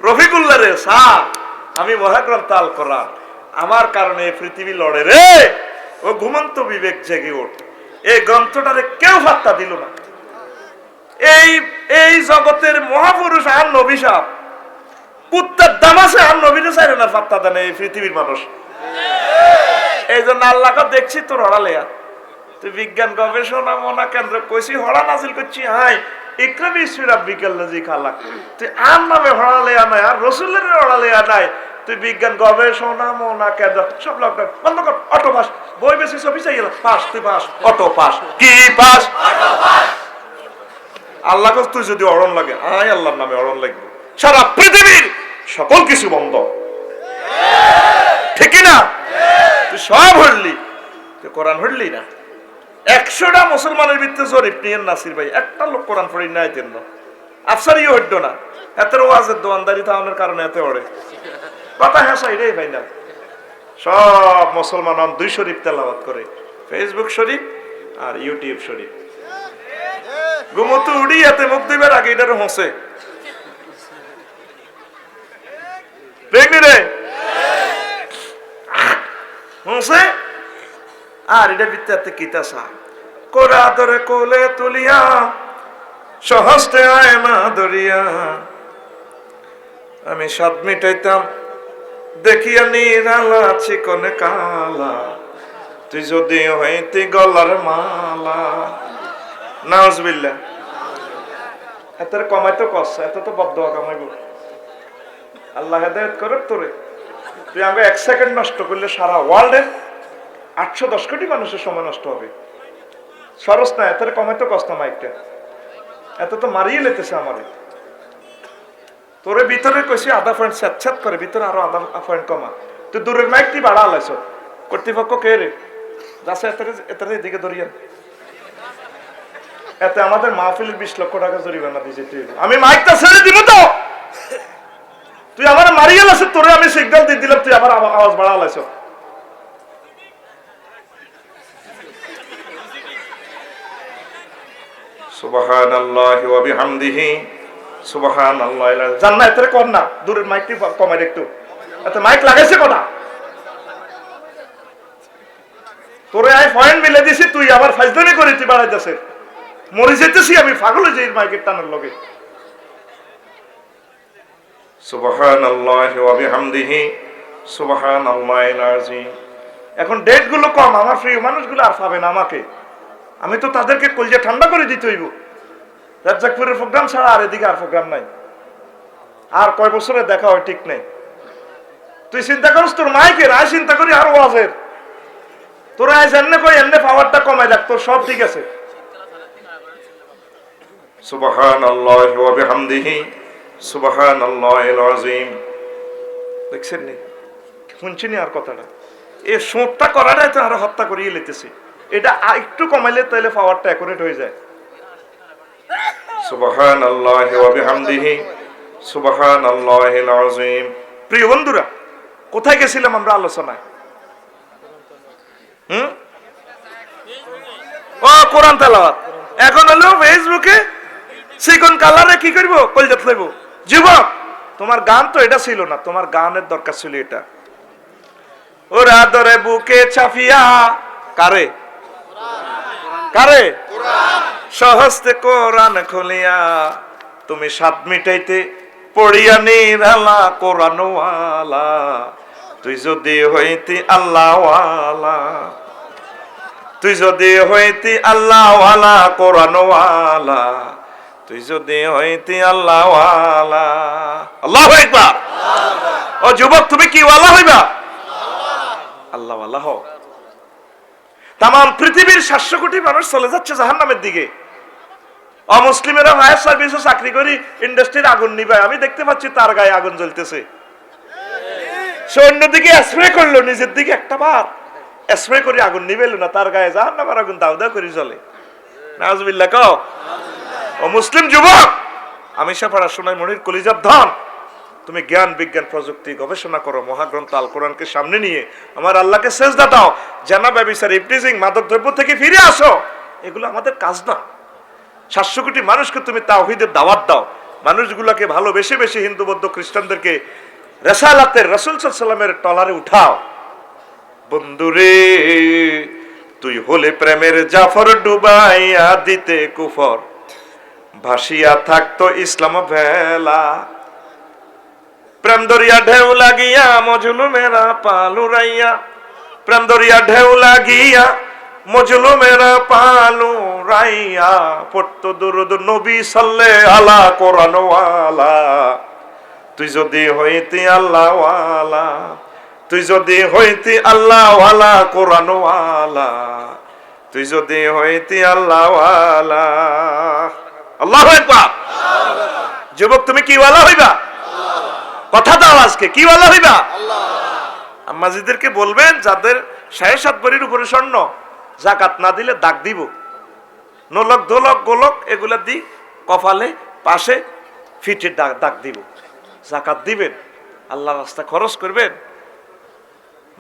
রফিকুল্লাহ রে সা আমি মহাগ্রন্থ আল কোরআন আমার কারণে পৃথিবী লড়ে রে, ও ঘুমন্ত বিবেক জেগে ওঠ, এই গ্রন্থটারে কেউ ফাত্তা দিল না, এই এই জগতের মহাপুরুষ আর নবী সাহ কুত্তার দামাসে আর নবীনে চাইলে না ফাত্তা দেন এই পৃথিবীর মানুষ, এই জন্য আল্লাহকে দেখছি তোর হড়ালেয়া, তুই বিজ্ঞান গবেষণা মনা কেন্দ্র কইছি হড়া নাজিল করছি, হাই ইকরাবি ইসমিরা বিকাল্লাজি খালাক, তুই আর নামে হড়ালেয়া নাই আর রসুলের হড়ালেয়া নাই, তুই বিজ্ঞান গবেষণা মনা কেন্দ্র সব লোক বন্ধ কর, অটো পাস বই বেশি সবই চাই পাস, তুই পাস অটো পাস, কি পাস অটো পাস, আল্লাহ তুই যদি অরণ লাগে আয় আল্লাহর নামে অরণ লাগবে, সারা পৃথিবীর সকল কিছু বন্ধ, ঠিক না, তুই সব হরলি তুই কোরআন হরলি না, 100টা মুসলমানের ভিতরে জরিপ নিয়ে নাসির ভাই একটা লোক কোরআন পড়ি নাই তেন আফসারিও হইত না, এতের ওয়াজের দোয়ানদারি থাকানোর কারণে এতে ওড়ে কথা হেসা এটাই ভাই না, সব মুসলমান 2 শরীফ তেলাওয়াত করে, ফেসবুক শরীফ আর ইউটিউব শরীফ, ঘুমতো উড়ি এতে মুখ দিবার আগে এটার হোসে দেখবি রে হোসে, আর এটা বিদ্যাতে কিতাসা কোরা ধরে কোলে তুলিয়া সহস্তে আয় না দরিয়া, আমি স্বাদ মিটাইতাম দেখিয়া নিরালা চিকনে কালা, তুই যদি হইতে গলার মালা, নাউজুবিল্লাহ, এত কমাইতো কষ্ট, এত তো বদদোয়া কামাইব, আল্লাহ হেদায়েত করুক তোরে, তুই আমাকে 1 সেকেন্ড নষ্ট করলে সারা ওয়ার্ল্ডের 810 কোটি মানুষের সময় নষ্ট হবে, সরস না এত কমাইতো কষ্ট মাইকটা, এত তো মারিয়ে লেতেছে আমারে, তোরে ভিতরে কইছি আধা পয়েন্ট স্যাঁত করে, ভিতরে আরো আধা পয়েন্ট কমা, তুই দূরের মাইকটি বাড়া আলাইছ, কর্তৃপক্ষ কে রে যাচ্ছে এত এদিকে ধরিয়া এতে আমাদের মাহফিলের 20 লক্ষ টাকা জরিমানা দিয়েছে। তুই আমি মাইকটা ছেড়ে দিব তো, তুই আমার মারিয়ে লাসে, তোরে আমি সিগন্যাল দিয়ে দিলাম, তুই আবার আওয়াজ বাড়া লাইছ। সুবহানাল্লাহি ওয়া বিহামদিহি সুবহানাল্লাহ। জান না এতে কর না, দূরের মাইকটি কমাই একটু। এতে মাইক লাগাইছে কটা? তোরে আই পয়েন্ট মিলে দিছি, তুই আবার ফাজলামি করে তুই বাড়াইতেছে। মরে যেতেছি আমি, পাগল হয়ে যাই মাইকের টানার লগে। সুবহানাল্লাহি ওয়া বিহামদিহি সুবহানাল্লাহিল আযীম। এখন ডেট গুলো কম, আমার প্রিয় মানুষগুলো আর পাবে না আমাকে। আমি তো তাদেরকে কলজা ঠান্ডা করে দিতে হইব। রাজ্জাকপুরের প্রোগ্রাম ছাড়া আর এদিকে আর প্রোগ্রাম নাই। আর কয় বছরে দেখা হয় ঠিক নেই। তুই চিন্তা করিস তোর মাইকের, আয় চিন্তা করি আর ওয়াজের। তোরা আয় এমনি কই এমনি পাওয়ারটা কমাই রাখ, তোর সব ঠিক আছে। সুবহানাল্লাহি ওয়া বিহামদিহি সুবহানাল্লাহিল আযীম। দেখছেন নি, শুনছিনি আর কথাটা? এই শোটটা করাটাই তো আর হত্যা করিয়ে লিতেছি। এটা একটু কমাইলে তাহলে পাওয়ারটা অ্যাকুরেট হয়ে যায়। সুবহানাল্লাহি ওয়া বিহামদিহি সুবহানাল্লাহিল আযীম। প্রিয় বন্ধুরা, কোথায় গেছিলাম আমরা আলোচনায়? ও কোরআন তেলাওয়াত। এখন হলো ফেসবুকে চিকন কালারে কি করব, কলজাত লইব। যুবক, তোমার গান তো এটা ছিল না, তোমার গানের দরকার ছিল এটা। ওরা ধরে বুকে চাপিয়া, কারে কারে সহস্তে কোরআন খুলিয়া, তুমি সাত মিটাইতে পড়িয়া নিরালা কোরআনওয়ালা, তুই যদি হইতি আল্লাহওয়ালা, তুই যদি হইতি আল্লাহওয়ালা কোরআনওয়ালা, তুই যদি হইতি আল্লাহওয়ালা। আল্লাহু আকবার। ও যুবক, তুমি কি ওয়ালা হইবা? আল্লাহওয়ালা হও। তাম পৃথিবীর 700 কোটি মানুষ চলে যাচ্ছে জাহান্নামের দিকে। অমুসলিমেরা ফায়ার সার্ভিসে চাকরি করি, ইন্ডাস্ট্রির আগুন নিভায়। আমি দেখতে পাচ্ছি তার গায়ে আগুন জ্বলতেছে। সে অন্যদিকে স্প্রে করলো, নিজের দিকে একটা বার স্প্রে করে আগুন নিবেল না, তার গায়ে জাহান্নামের আগুন দাউ দাউ করে জ্বলে। নাউজুবিল্লাহ কও। ও মুসলিম যুবক, আমি সাফারা সোনাই মনির কলিজার ধন, তুমি জ্ঞান বিজ্ঞান প্রযুক্তি গবেষণা করো, মহাগ্রন্থ আল কোরআনকে সামনে নিয়ে আমার আল্লাহকে সেজদা দাও, জানা ব্যভিচার ইফটিজিং মাদক দ্রব্য থেকে ফিরে আসো। এগুলো আমাদের কাজ না। 700 কোটি মানুষকে তুমি তাওহীদের দাওয়াত দাও, মানুষগুলোকে ভালোবেসে বেশি হিন্দু বৌদ্ধ খ্রিস্টানদেরকে রেসালাতের রাসূল সাল্লাল্লাহু আলাইহি ওয়াসাল্লামের টলারে উঠাও। বন্ধুরে, তুই হলে প্রেমের জাফর, ডুবাইয়া দিতে কুফর, ভাসিয়া থাকতো ইসলাম ভেলা। প্রেম দরিয়া ঢেউ লাগিয়া মজলুমেরা পালুরাইয়া, প্রেম দরিয়া ঢেউ লাগিয়া মজলুমেরা পালুরাইয়া, পড়তো দুরূদ নবী সাল্লাল্লাহু আলা কোরআনওয়ালা, তুই যদি হইতি আল্লাহওয়ালা, তুই যদি হইতি আল্লাহওয়ালা কোরআনওয়ালা, তুই যদি হইতি আল্লাহওয়ালা। আল্লাহু আকবার। যুবক, তুমি কি ওয়ালা হইবা? কথা দাও আজকে, কি ওয়ালা হইবা? আম্মাজিদেরকে বলবেন যাদের 7.5 ভরির উপরে স্বর্ণ, যাকাত না দিলে দাগ দিব। নোলক দোলক গোলক এগুলা দি কপালে পাশে ফিটে দাগ দিব। যাকাত দিবেন, আল্লাহর রাস্তা খরচ করবেন।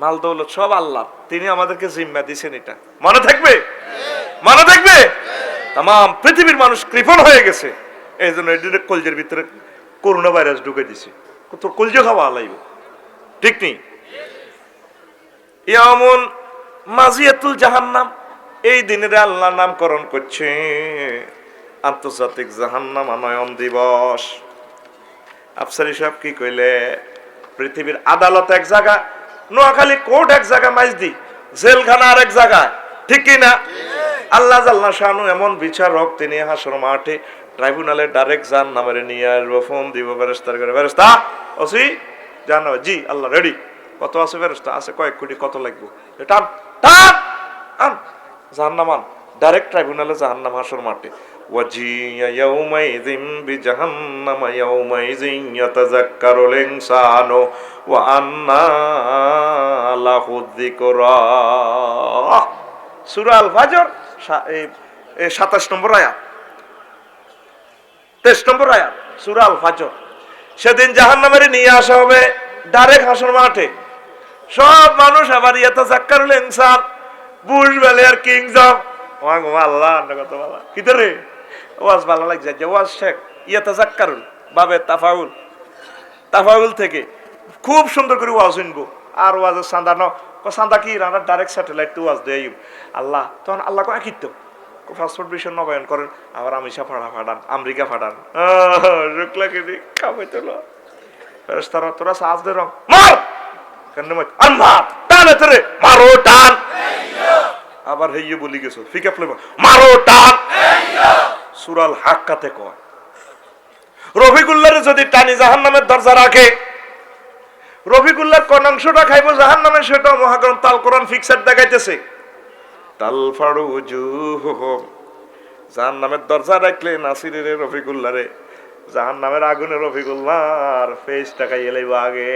মাল দৌলত সব আল্লাহ, তিনি আমাদেরকে জিম্মা দিয়েছেন। এটা মনে থাকবে, মনে থাকবে। তাম পৃথিবীর মানুষ কৃপণ হয়ে গেছে, এই জন্য কলজের ভিতরে করোনা ভাইরাস ঢুকে দিছে। তোর কলজে খাওয়া লাইব, ঠিক নেই? ইয়ামুন মাজিয়াতুল জাহান্নাম, এই দিনের আল্লাহ নামকরণ করছে আন্তর্জাতিক জাহান্নাম আনয়ন দিবস। আফসারি সাহেব কি কইলে, পৃথিবীর আদালত এক জায়গা, নোয়াখালী কোর্ট এক জায়গা, মাইজদি জেলখানা আর এক জায়গায়, ঠিক কি না? আল্লাহ জাল্লা শানু এমন বিচারক, তিনি হাসর মাঠে ট্রাইব্যুনালে ডাইরেক্ট যান নামের নিয়ে আসবো, ফোন দিব ফেরেশতার করে, ফেরেশতা ওসি জানো? জি আল্লাহ রেডি। কত আছে ফেরেশতা? আছে কয়েক কোটি। কত লাগবে? টান টান আন জাহান্নাম আন। ডাইরেক্ট ট্রাইব্যুনালে জাহান্নাম হাসর মাঠে। ওয়াজিয়া ইয়াউমাইযিন বিজাহান্নাম ইয়াউমাইযিন ইয়াতাযাক্কারুল ইনসানু ওয়া আন্না লাহু যিকরা। সূরা আল ফাজর 27 নম্বর আয়াত। 23 নম্বর আয়াত সূরা আল ফাজর। সেদিন জাহান্নামের নিয়ে আসা হবে ডাইরেক্ট হাসর মাঠে। সব মানুষ আবার ইয়াতাযাক্কারুল ইনসান, বুশ বেলে আর কিংডম। ওয়াগো আল্লাহ আন্না কত ভালো কিতরে ওয়াজ ভালো লাগছে যে ওয়াজ শেখ ইয়াতাযাক্কারুল বাবে তাফাউল থেকে খুব সুন্দর করে ওয়াজ শুনবো। আর ওয়াজের সান্দা ন সান্দা কি রানা ডাইরেক্ট স্যাটেলাইট তো ওয়াজ দেয় আল্লাহ। তখন আল্লাহ কয় কিত্ত পাসপোর্ট বিষয় নবায়ন করেন, আবার আমিষা ফাটান আমেরিকা ফাটান রুকলা কেদি খাবে তোলো ফেরেশতারা তোরা সাজ দে রং মার কেন মার আল্লাহ টানে তোরে মারো টান আবার হেইয়ে বলি গেছো ফিকা ফ্লেম মারো টান সূরা আল হাক্কাতে কয় রফিকুল্লাহর যদি টানি জাহান্নামের দরজা রাখে, রফিকুল্লাহর কোন অংশটা খাইবো জাহান্নামে সেটা মহাগ্রন্থ আল কোরআন ফিক্সার দেখাইতেছে। তালফারুজুহুম জাহান্নামের দরজা রাখলে নাসিরের রফিকুল্লাহরে জাহান্নামের আগুনে রফিকুল্লাহর ফেসটা খাইয়ে লাইব আগে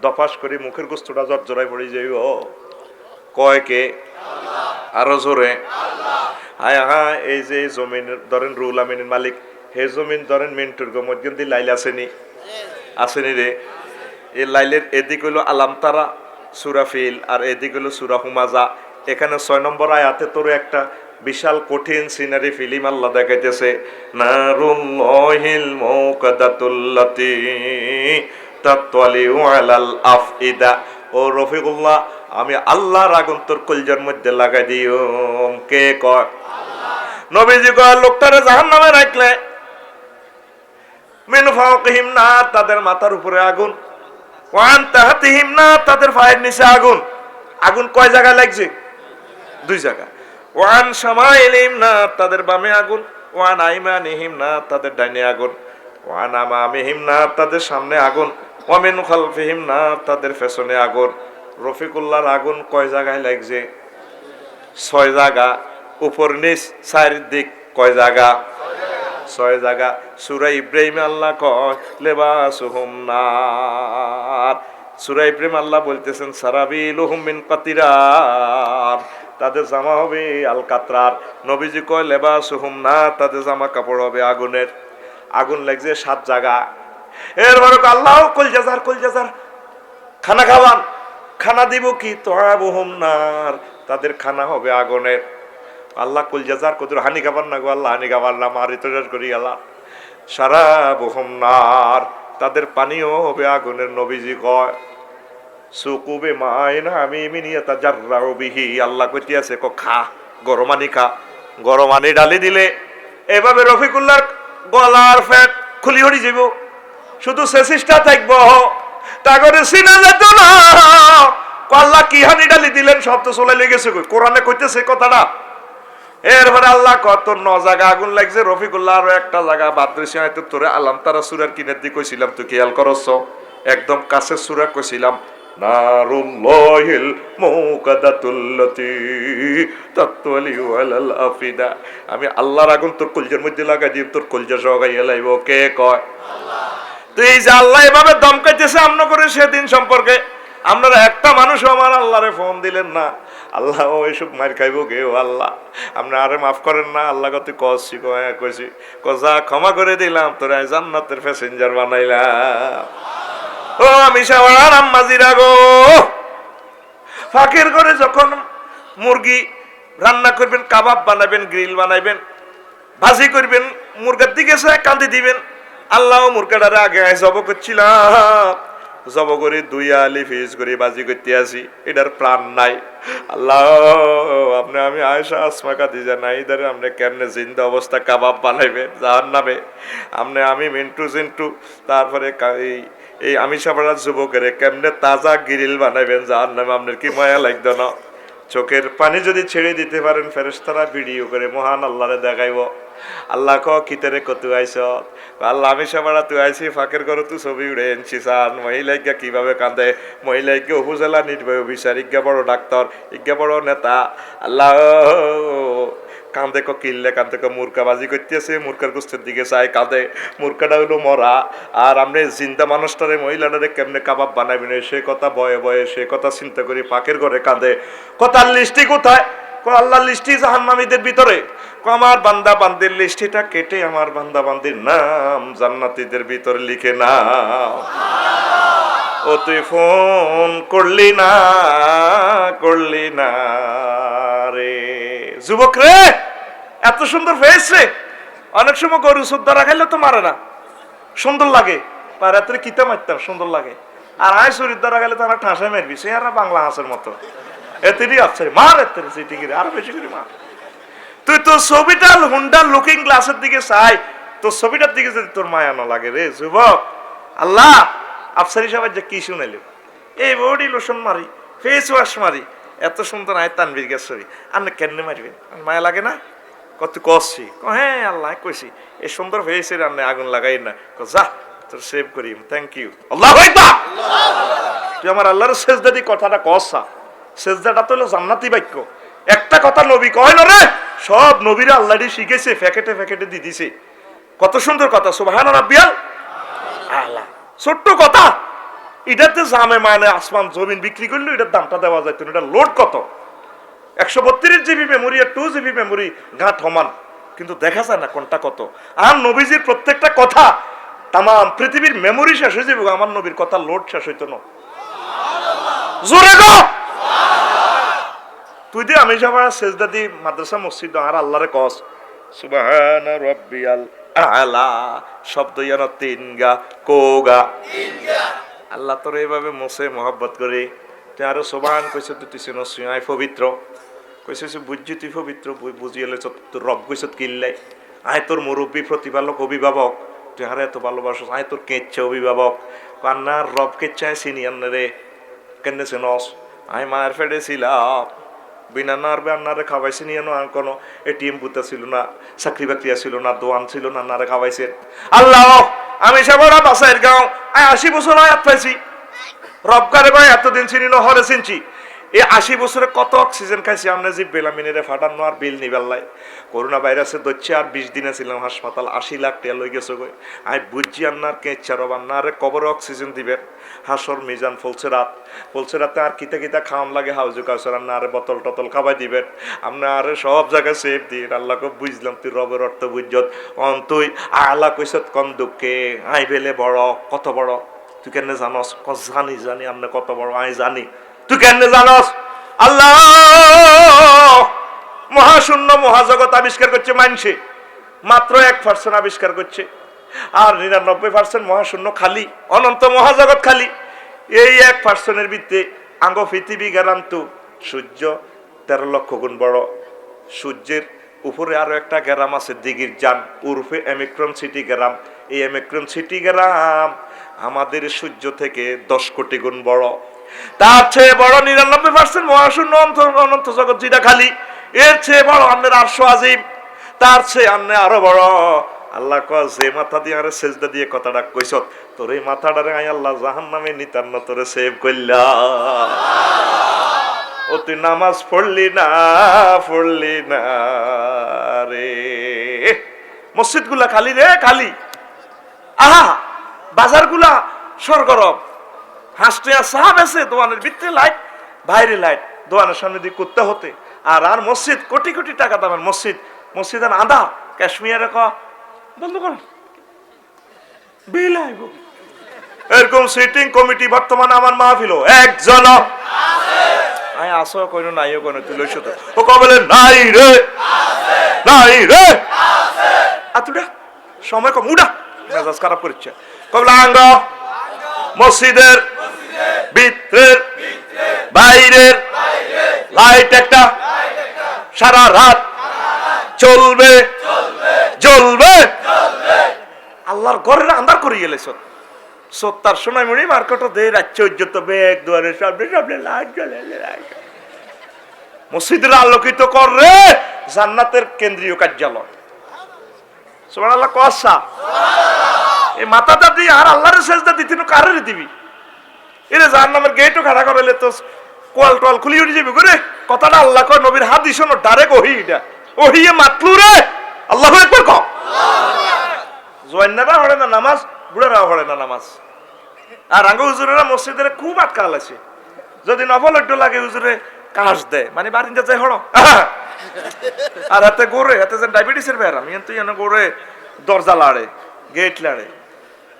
দপাস করে মুখের গোস্তটা জর্জরায় পড়ে যাইব। কয় কে? আরো জোরে হায় হায়। এই যে জমিন ধরেন রুল আমিনের মালিক, হে জমিন ধরেন মিন্টুর মধ্যে দিয়ে লাইল আসেনি রে। এই লাইলের এদিক হইল আলাম তারা সুরাফিল আর এদিক হইল সুরা হুমাজা। এখানে 6 নম্বর আয়াতে তোর একটা বিশাল কঠিন সিনারি ফিল্ম আল্লাহ দেখাইতেছে। নারুল্লাহিল মুকাদাতুল্লাতি তাতওয়ালিউ আলাল আফইদা। ও রফিকুল্লাহ আমি আল্লাহর আগুন তোর কলজার মধ্যে লাগাই দিও। কে কয়? নবীজি কয় লোকটারে জাহান্নামে রাখলে মিন ফাওকিহিম না তাদের মাথার উপরে আগুন, ওয়ান তাহতিহিম না তাদের পায়ের নিচে আগুন। আগুন কয় জায়গায় লাগছে? 2 জায়গা। ওয়ান শামাইলিহিম না তাদের বামে আগুন, ওয়ান আইমানিহিম না তাদের ডাইনে আগুন, ওয়ান আমামিহিম না তাদের সামনে আগুন, ওয়া মিন খালফিহিম না তাদের পেছনে আগুন। রফিকুল্লাহর আগুন কয় জায়গায় লাগছে? 6 জায়গা। উপর নিচ চারিদিক কয় জায়গা? 6 জায়গা। সূরা ইব্রাহিমে আল্লাহ কয় লিবাসুহুম নার। সূরা ইব্রাহিম আল্লাহ বলতেছেন সারাবিলুহুম মিন কাতিরার, তাদের জামা হবে আল কাতরার। নবীজি কয় লিবাসুহুম নার, তাদের জামা কাপড় হবে আগুনের। আগুন লাগছে 7 জায়গা। এরপরে আল্লাহ কলজাজার খানা খাওয়ান। খানা দিব কি? তুআবুহুম নার, তাদের খানা হবে আগুনের। আল্লাহ কলজাজার কদর হানি খাবার না গো আল্লাহ, হানি খাবার না মারি তোজার করি আল্লাহ। শারাবুহুম নার, তাদের পানিও হবে আগুনের। নবীজি কয় সুকুবে মাইন হামিমিন ইয়াতাজাররাউ বিহি। আল্লাহ কইতে আছে খা গরমানি খা, গরমানি ডালি দিলে এভাবে রফিকুল্লাহর গলার ফ্যাট খুলি হরি যাব, শুধু সেসিসটা থাকবো, তাগরে সিনা যেত না। আল্লাহ কি হানি ডালি দিলেন? সব তো চলে লেগেছে, কোরআনে কইতেছে কথাটা। এরপরে আল্লাহ কত 9 জায়গা আগুন লাগছে। রফিকুল্লাহ আরো একটা জায়গা বাদ দিয়েছে। হয়তো তোরে আলাম তারা সূরার কিনের দিকে কইছিলাম, তুই খেয়াল করছ? একদম কাছে সূরা কইছিলাম নারুল্লাহিল মুকাদাতুল্লাতি তাতওয়ালিউ আলাল আফিদা। আমি আল্লাহর আগুন তোর কলজার মধ্যে লাগাই দিই, তোর কলজা সগাইয়া লাইব। কে কয়? তুই যে আল্লাহ এভাবে দমকাইতেছে আমন করে সেদিন সম্পর্কে আপনারা একটা মানুষও আমার আল্লাহরে ফোন দিলেন না। আল্লাহ ওইসব মার খাইব গে ও আল্লাহ, আপনি আরে মাফ করেন না। আল্লাহ কত কষছি কইছি কজা ক্ষমা করে দিলাম, তোরা জান্নাতের প্যাসেঞ্জার বানাইলাম। ও আমি সাওয়ার আম্মাজিরা গো, ফাঁকের করে যখন মুরগি রান্না করবেন, কাবাব বানাবেন, গ্রিল বানাইবেন, ভাজি করবেন, মুরগার দিকে কান্দি দিবেন। আল্লাহ মুরগাটারে আগে জব করছিলাম, জব করে 2 আলি ফিস করে বাজি করতে আসি, এটার প্রাণ নাই। আল্লাহ আপনি আমি আয়েশা আসমা খাদিজা নাই ধরে আপনি কেমনে জিন্দা অবস্থা কাবাব বানাইবেন জাহান্নামে। আপনি আমি মিন্টু জিন্টু তারপরে এই আমি সাবারা যুবকের কেমনে তাজা গ্রিল বানাইবেন জাহান্নামে। আপনার কি মায়া লাগতো না? চোখের পানি যদি ছেড়ে দিতে পারেন ফেরেশতারা ভিডিও করে মহান আল্লাহরে দেখাইব। আল্লাহ ক কিতারে কতু আইস? আল্লাহ আমি সাবারা তুই আইসি ফাঁকের করো তুই ছবি উড়ে এনছি সান। মহিলাইকা কিভাবে কাঁদে, মহিলাইকে উপজেলা নির্বাহী অফিসার, ইজ্ঞা বড় ডাক্তার, ইজ্ঞা বড় নেতা। আল্লাহ কাঁদে ক কিনলে কাঁদে ক মুরকাবাজি করতেছে, মুরকার গোস্তের দিকে চাই কাঁদে। মুরকাটা হইলো মরা, আর আপনি জিন্দা মানুষটারে মহিলাটারে কেমনে কাবাব বানাবেন সে কথা ভয়ে ভয়ে সে কথা চিন্তা করি পাকের ঘরে কাঁদে। কথার লিস্টি কোথায়? আল্লাহ লিস্টি জাহান্নামীদের ভিতরে, আমার বান্দা বান্দির লিস্টিটা কেটে আমার বান্দা বান্দির নাম জান্নাতীদের ভিতরে লিখে নাও। ও তুই ফোন করলি না রে যুবক রে, এত সুন্দর ফেস রে। অনেক সময় গরু সুদ্ধারা খাইলে তো মারে না, সুন্দর লাগে, পারাত্রে কিতা মারতাম সুন্দর লাগে। আর আয় শরীর দ্বারা গেলে তো আমার ঠাঁসা মারবি, সে আর বাংলা হাঁসের মতো এতেরই আছে মার, এতের সিটিং আরো বেশি করে মার। তুই তোর ছবিটা হুন্ডার লুকিং গ্লাসের দিকে চাই, তোর ছবিটার দিকে যদি তোর মায়া না লাগে রে যুবক। আল্লাহ আফসারি সাহেব যে কি শুনাইল, এই বডি লোশন মারি, ফেস ওয়াশ মারি, এত সুন্দর আয় তানবির গেছরি, আপনি কেন মারবেন? মায়া লাগে না? কত কষছি, হ্যাঁ আল্লাহ কইছি এই সুন্দর ফেসের আপনি আগুন লাগাই না, যা তোর সেভ করি, থ্যাংক ইউ। আল্লাহ তুই আমার আল্লাহর সেজদা দি কথাটা কষা, সেজদাটা তো হলো জান্নাতি বাক্য। একটা কথা নবী কয় না রে, সব নবীরা আল্লাহ শিখেছে, ফ্যাকেটে ফ্যাকেটে দিয়ে দিছে। কত সুন্দর কথা, সুবহান রাব্বিয়াল আলা। ছোট্ট কথা, এটাতে জামে মানে আসমান জমিন বিক্রি করলে এটার দামটা দেওয়া যায়। এটা লোড কত, 132 জিবি মেমোরি আর 2 জিবি মেমোরি, গাঁট সমান, কিন্তু দেখা যায় না কোনটা কত। আর নবীজির প্রত্যেকটা কথা তাম পৃথিবীর মেমোরি শেষ হয়ে যাবে, আমার নবীর কথা লোড শেষ হইতো না। জোরে গো তুই দি আমি যাবা সেজদা দি মাদ্রাসা মসজিদ আর আল্লাহরে কস সুবহান রাব্বিয়াল আলা, শব্দ ইয়ান তিনগা কোগা আল্লাহ তোর এইভাবে মোসে মহব্বত করে তুই আরো সুবহান কইছ, তুই চিনো সুয়াই পবিত্র কইছ, বুঝছি তুই পবিত্র, বুঝিয়েলে তোর রব কইছ কিল্লাই, আয় তোর মুরব্বী প্রতিপালক অভিভাবক, তুই আরে এত ভালোবাসো, আয় তোর কেচ্ছে অভিভাবক, কান্নার রব কেচ্ছায় চিনি আন্না রে কেন চিনস, আয় মায়ের ফেডে ছিলাম বিনা নারবে আন্নারে খাওয়াইছে নিয়ে আর কোনো এটিএম বুথ ছিল না, চাকরি বাকরি ছিল না, দোয়ান ছিল না, আন্নারে খাওয়াইছে। আল্লাহ আমি সাবরা বাসাইর গাঁও আয় 80 বছর আয়াত পাইছি, রবকারে ভাই এতদিন চিনি না হরে চিনছি। এই 80 বছরে কত অক্সিজেন খাইছি আমরা, যে বেলামিনে ফাটানো আর বিল নিবেল্লাই, করোনা ভাইরাসে দচ্ছে আর 20 দিনে ছিলাম হাসপাতাল, 80 লাখ টাকা লই গেছে গো। আমি বুঝছি আন্নার কেচ্ছা রব আন্নারে কবরে অক্সিজেন দিবেন, হাসর মিজান ফলছে রাতে আর কিতা কিতা খাওয়ান লাগে, হাউজু কাউসার আন্নারে বোতল টতল খাওয়াই দিবেন, আপনার সব জায়গায় সেফ দিন। আল্লাহকে বুঝলাম তুই রবের অর্থ বুঝত অন, তুই আল্লাহ কইসত কম দুঃখে আই বেলে বড়, কত বড় তুই কেন জানস? জানি আপনি কত বড়, আই জানি, তুই কেন জানস? আল্লাহ মহাশূন্য মহাজগৎ আবিষ্কার করছে মানছে, মাত্র 1% আবিষ্কার করছে, আর 99% মহাশূন্য খালি, অনন্ত মহাজগৎ খালি। এই 1%-এর ভিত্তিতে আঙ্গ পৃথিবী গেলাম তো সূর্য 13 লক্ষ গুণ বড়, সূর্যের উপরে আরো একটা গ্রাম আছে দিগির জান উর্ফে অমিক্রন সিটি গ্রাম। এই অমিক্রন সিটি গ্রাম আমাদের সূর্য থেকে 10 কোটি গুণ বড়। তার চেয়ে বড় 99% মহাশূন্য অনন্ত জগৎ যেটা খালি, এর চেয়ে বড় আন্নের আরশ আজিম, তার চেয়ে আন্নে আরো বড়। আল্লাহ কয় যে মাথা দিয়ে আরে সেজদা দিয়ে কথাটা কইছ, তোর এই মাথাটারে আই আল্লাহ জাহান্নামে নিতান্ন তোরে সেভ কইলা। ও তুই নামাজ পড়লি না রে, মসজিদ গুলা খালি রে খালি, আহা বাজার গুলা সরগরম, হাসতে সাহাব আছে, দোকানের ভিতরে লাইট বাইরে লাইট, দোকানের সামনে দিয়ে করতে হতে, আর মসজিদ কোটি কোটি টাকা দামের মসজিদ আর আধা কাশ্মীরে বন্ধ কর বিল আইব। এরকম সিটিং কমিটি বর্তমানে আমার মাহফিল একজন আয় আসো কইনো নাইও কইনো তুই লইছ তো, ও কবলে নাই রে আতুডা সময় কম উডা মেজাজ খারাপ করছে, কবলে আঙ্গ মসজিদের ভিতরের বাইরের লাইট একটা সারা রাত জ্বলবে। আল্লাহর ঘরের আন্ধার করে গেলেছ, সত্তার সোনাই মুড়ি মার্কেট দিয়ে রাজ্য উজ্জ্বত বেগ দুয়ারের সামনে লাইট জ্বলে, মসজিদের আলোকিত করে জান্নাতের কেন্দ্রীয় কার্যালয়। সুবহানাল্লাহ কসা এই মাথাটা দিয়ে আর আল্লাহর সেজদা দিতি না, কারে দিবি? এরে জাহান্নামের গেটও খাড়া করাইলে তো কোয়াল টোয়াল খুলি উঠে যাবি করে। কথাটা আল্লাহ কয় নবীর হাদিস শোনো, ডাইরেক্ট ওহি, এটা ওহিয়ে মাতলু রে। আল্লাহু আকবার কও। জওয়ানরা পড়ে না নামাজ, বুড়ারা পড়ে না নামাজ, আর আঙ্গ হুজুরেরা মসজিদের খুব আটকা আছে। যদি নফল একটু লাগে হুজুরে কাশ দেয় মানে বারিন্দা যায় হড় আর হাতে গোরে হাতে যে ডায়াবেটিসের ব্যারাম ইয়ান তুই গোরে দরজা লাড়ে গেট লাড়ে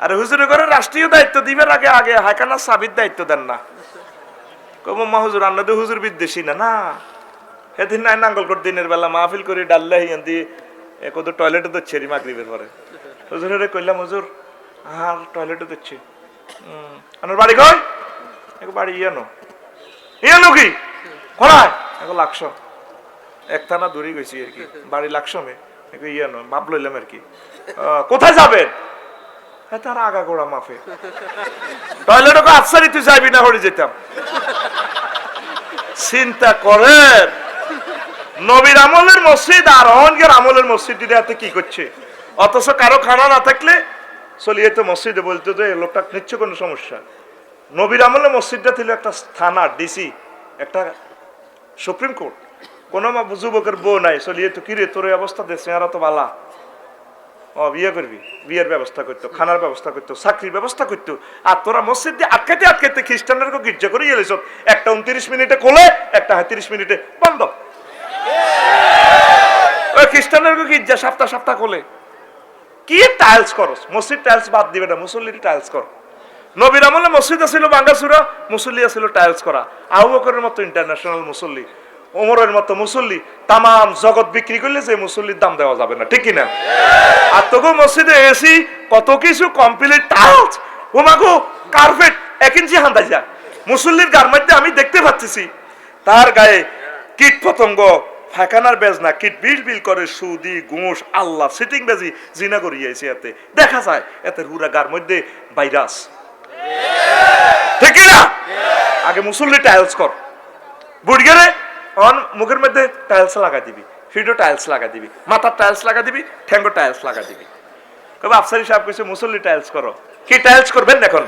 আর হুজুরে করে রাষ্ট্রীয় দায়িত্ব দিবেন আগে আগে হাইখানা সাবির দায়িত্ব দেন না কম মা হুজুর আন্না তো হুজুর বিদ্বেষী না না সেদিন নাই নাঙ্গলকোট দিনের বেলা মাহফিল করে ডাল্লা হিয়ান দিয়ে কত টয়লেটে তো ছেড়ি মাগরিবের পরে হুজুরে কইলাম হুজুর আর টয়লেটে দিচ্ছি আমার বাড়ি কই বাড়ি ইয়ানো ইয়ানো কি খোলায় এখন লাগছো এক থানা দূরে গেছি আর কি বাড়ি লাগছো মে ইয়ানো ভাব লইলাম আর কি কোথায় যাবেন হ্যাঁ তার আগা গোড়া মাফে টয়লেট ওকে আফসারি তুই যাবি না হয়ে যেতাম চিন্তা করেন নবীর আমলের মসজিদ আর অনকের আমলের মসজিদ দিতে কি করছে অথচ কারো খানা না থাকলে চলিয়ে তো মসজিদে বলতো যে লোকটা নিচ্ছে কোনো সমস্যা নবীর আমলের মসজিদটা ছিল একটা থানা ডিসি একটা সুপ্রিম কোর্ট কোনো যুবকের বউ নাই চলিয়ে তো কিরে তোর অবস্থা দেশে আর তো বালা বিয়ে করবি বিয়ের ব্যবস্থা করতো খানার ব্যবস্থা করতো চাকরির ব্যবস্থা করতো আর তোরা মসজিদ দিয়ে আটকাইতে আটকাইতে খ্রিস্টানদের গির্জা করে এলিস একটা 29 মিনিটে খোলে একটা 30 মিনিটে বন্ধ ওই খ্রিস্টানদের গির্জা সপ্তাহ সপ্তাহ খোলে কি টাইলস করস মসজিদ টাইলস বাদ দিবে না মুসল্লির টাইলস কর নবীর আমলে মসজিদ ছিল বাঙ্গাসুরা মুসল্লি ছিল টাইলস করা আবু বকরের মতো ইন্টারন্যাশনাল মুসল্লি ওমরের মতো মুসল্লি তাম জগৎ বিক্রি করলে যে মুসল্লির দাম দেওয়া যাবে না ঠিক কিনা আর তোকে মসজিদে এসি কত কিছু কমপ্লিট টাইলস ওমাগো কার্পেট 1 ইঞ্চি হান্দাই যা মুসল্লির গার মধ্যে আমি দেখতে পাচ্ছি তার গায়ে কীট পতঙ্গ ফাঁকানার বেজ না কিট বিল বিল করে সুদি ঘুষ আল্লাহ সিটিং বেজি জিনা করিয়েছে এতে দেখা যায় এতে হুরা গার মধ্যে ভাইরাস ঠিক না আগে মুসল্লি টাইলস কর বুড়গেরে অন মুখের মধ্যে টাইলস লাগা দিবি ফিডো টাইলস লাগা দিবি মাথার টাইলস লাগা দিবি ঠ্যাঙ্গো টাইলস লাগা দিবি কবে আফসারি সাহেব কইছে মুসল্লি টাইলস করো কি টাইলস করবেন এখন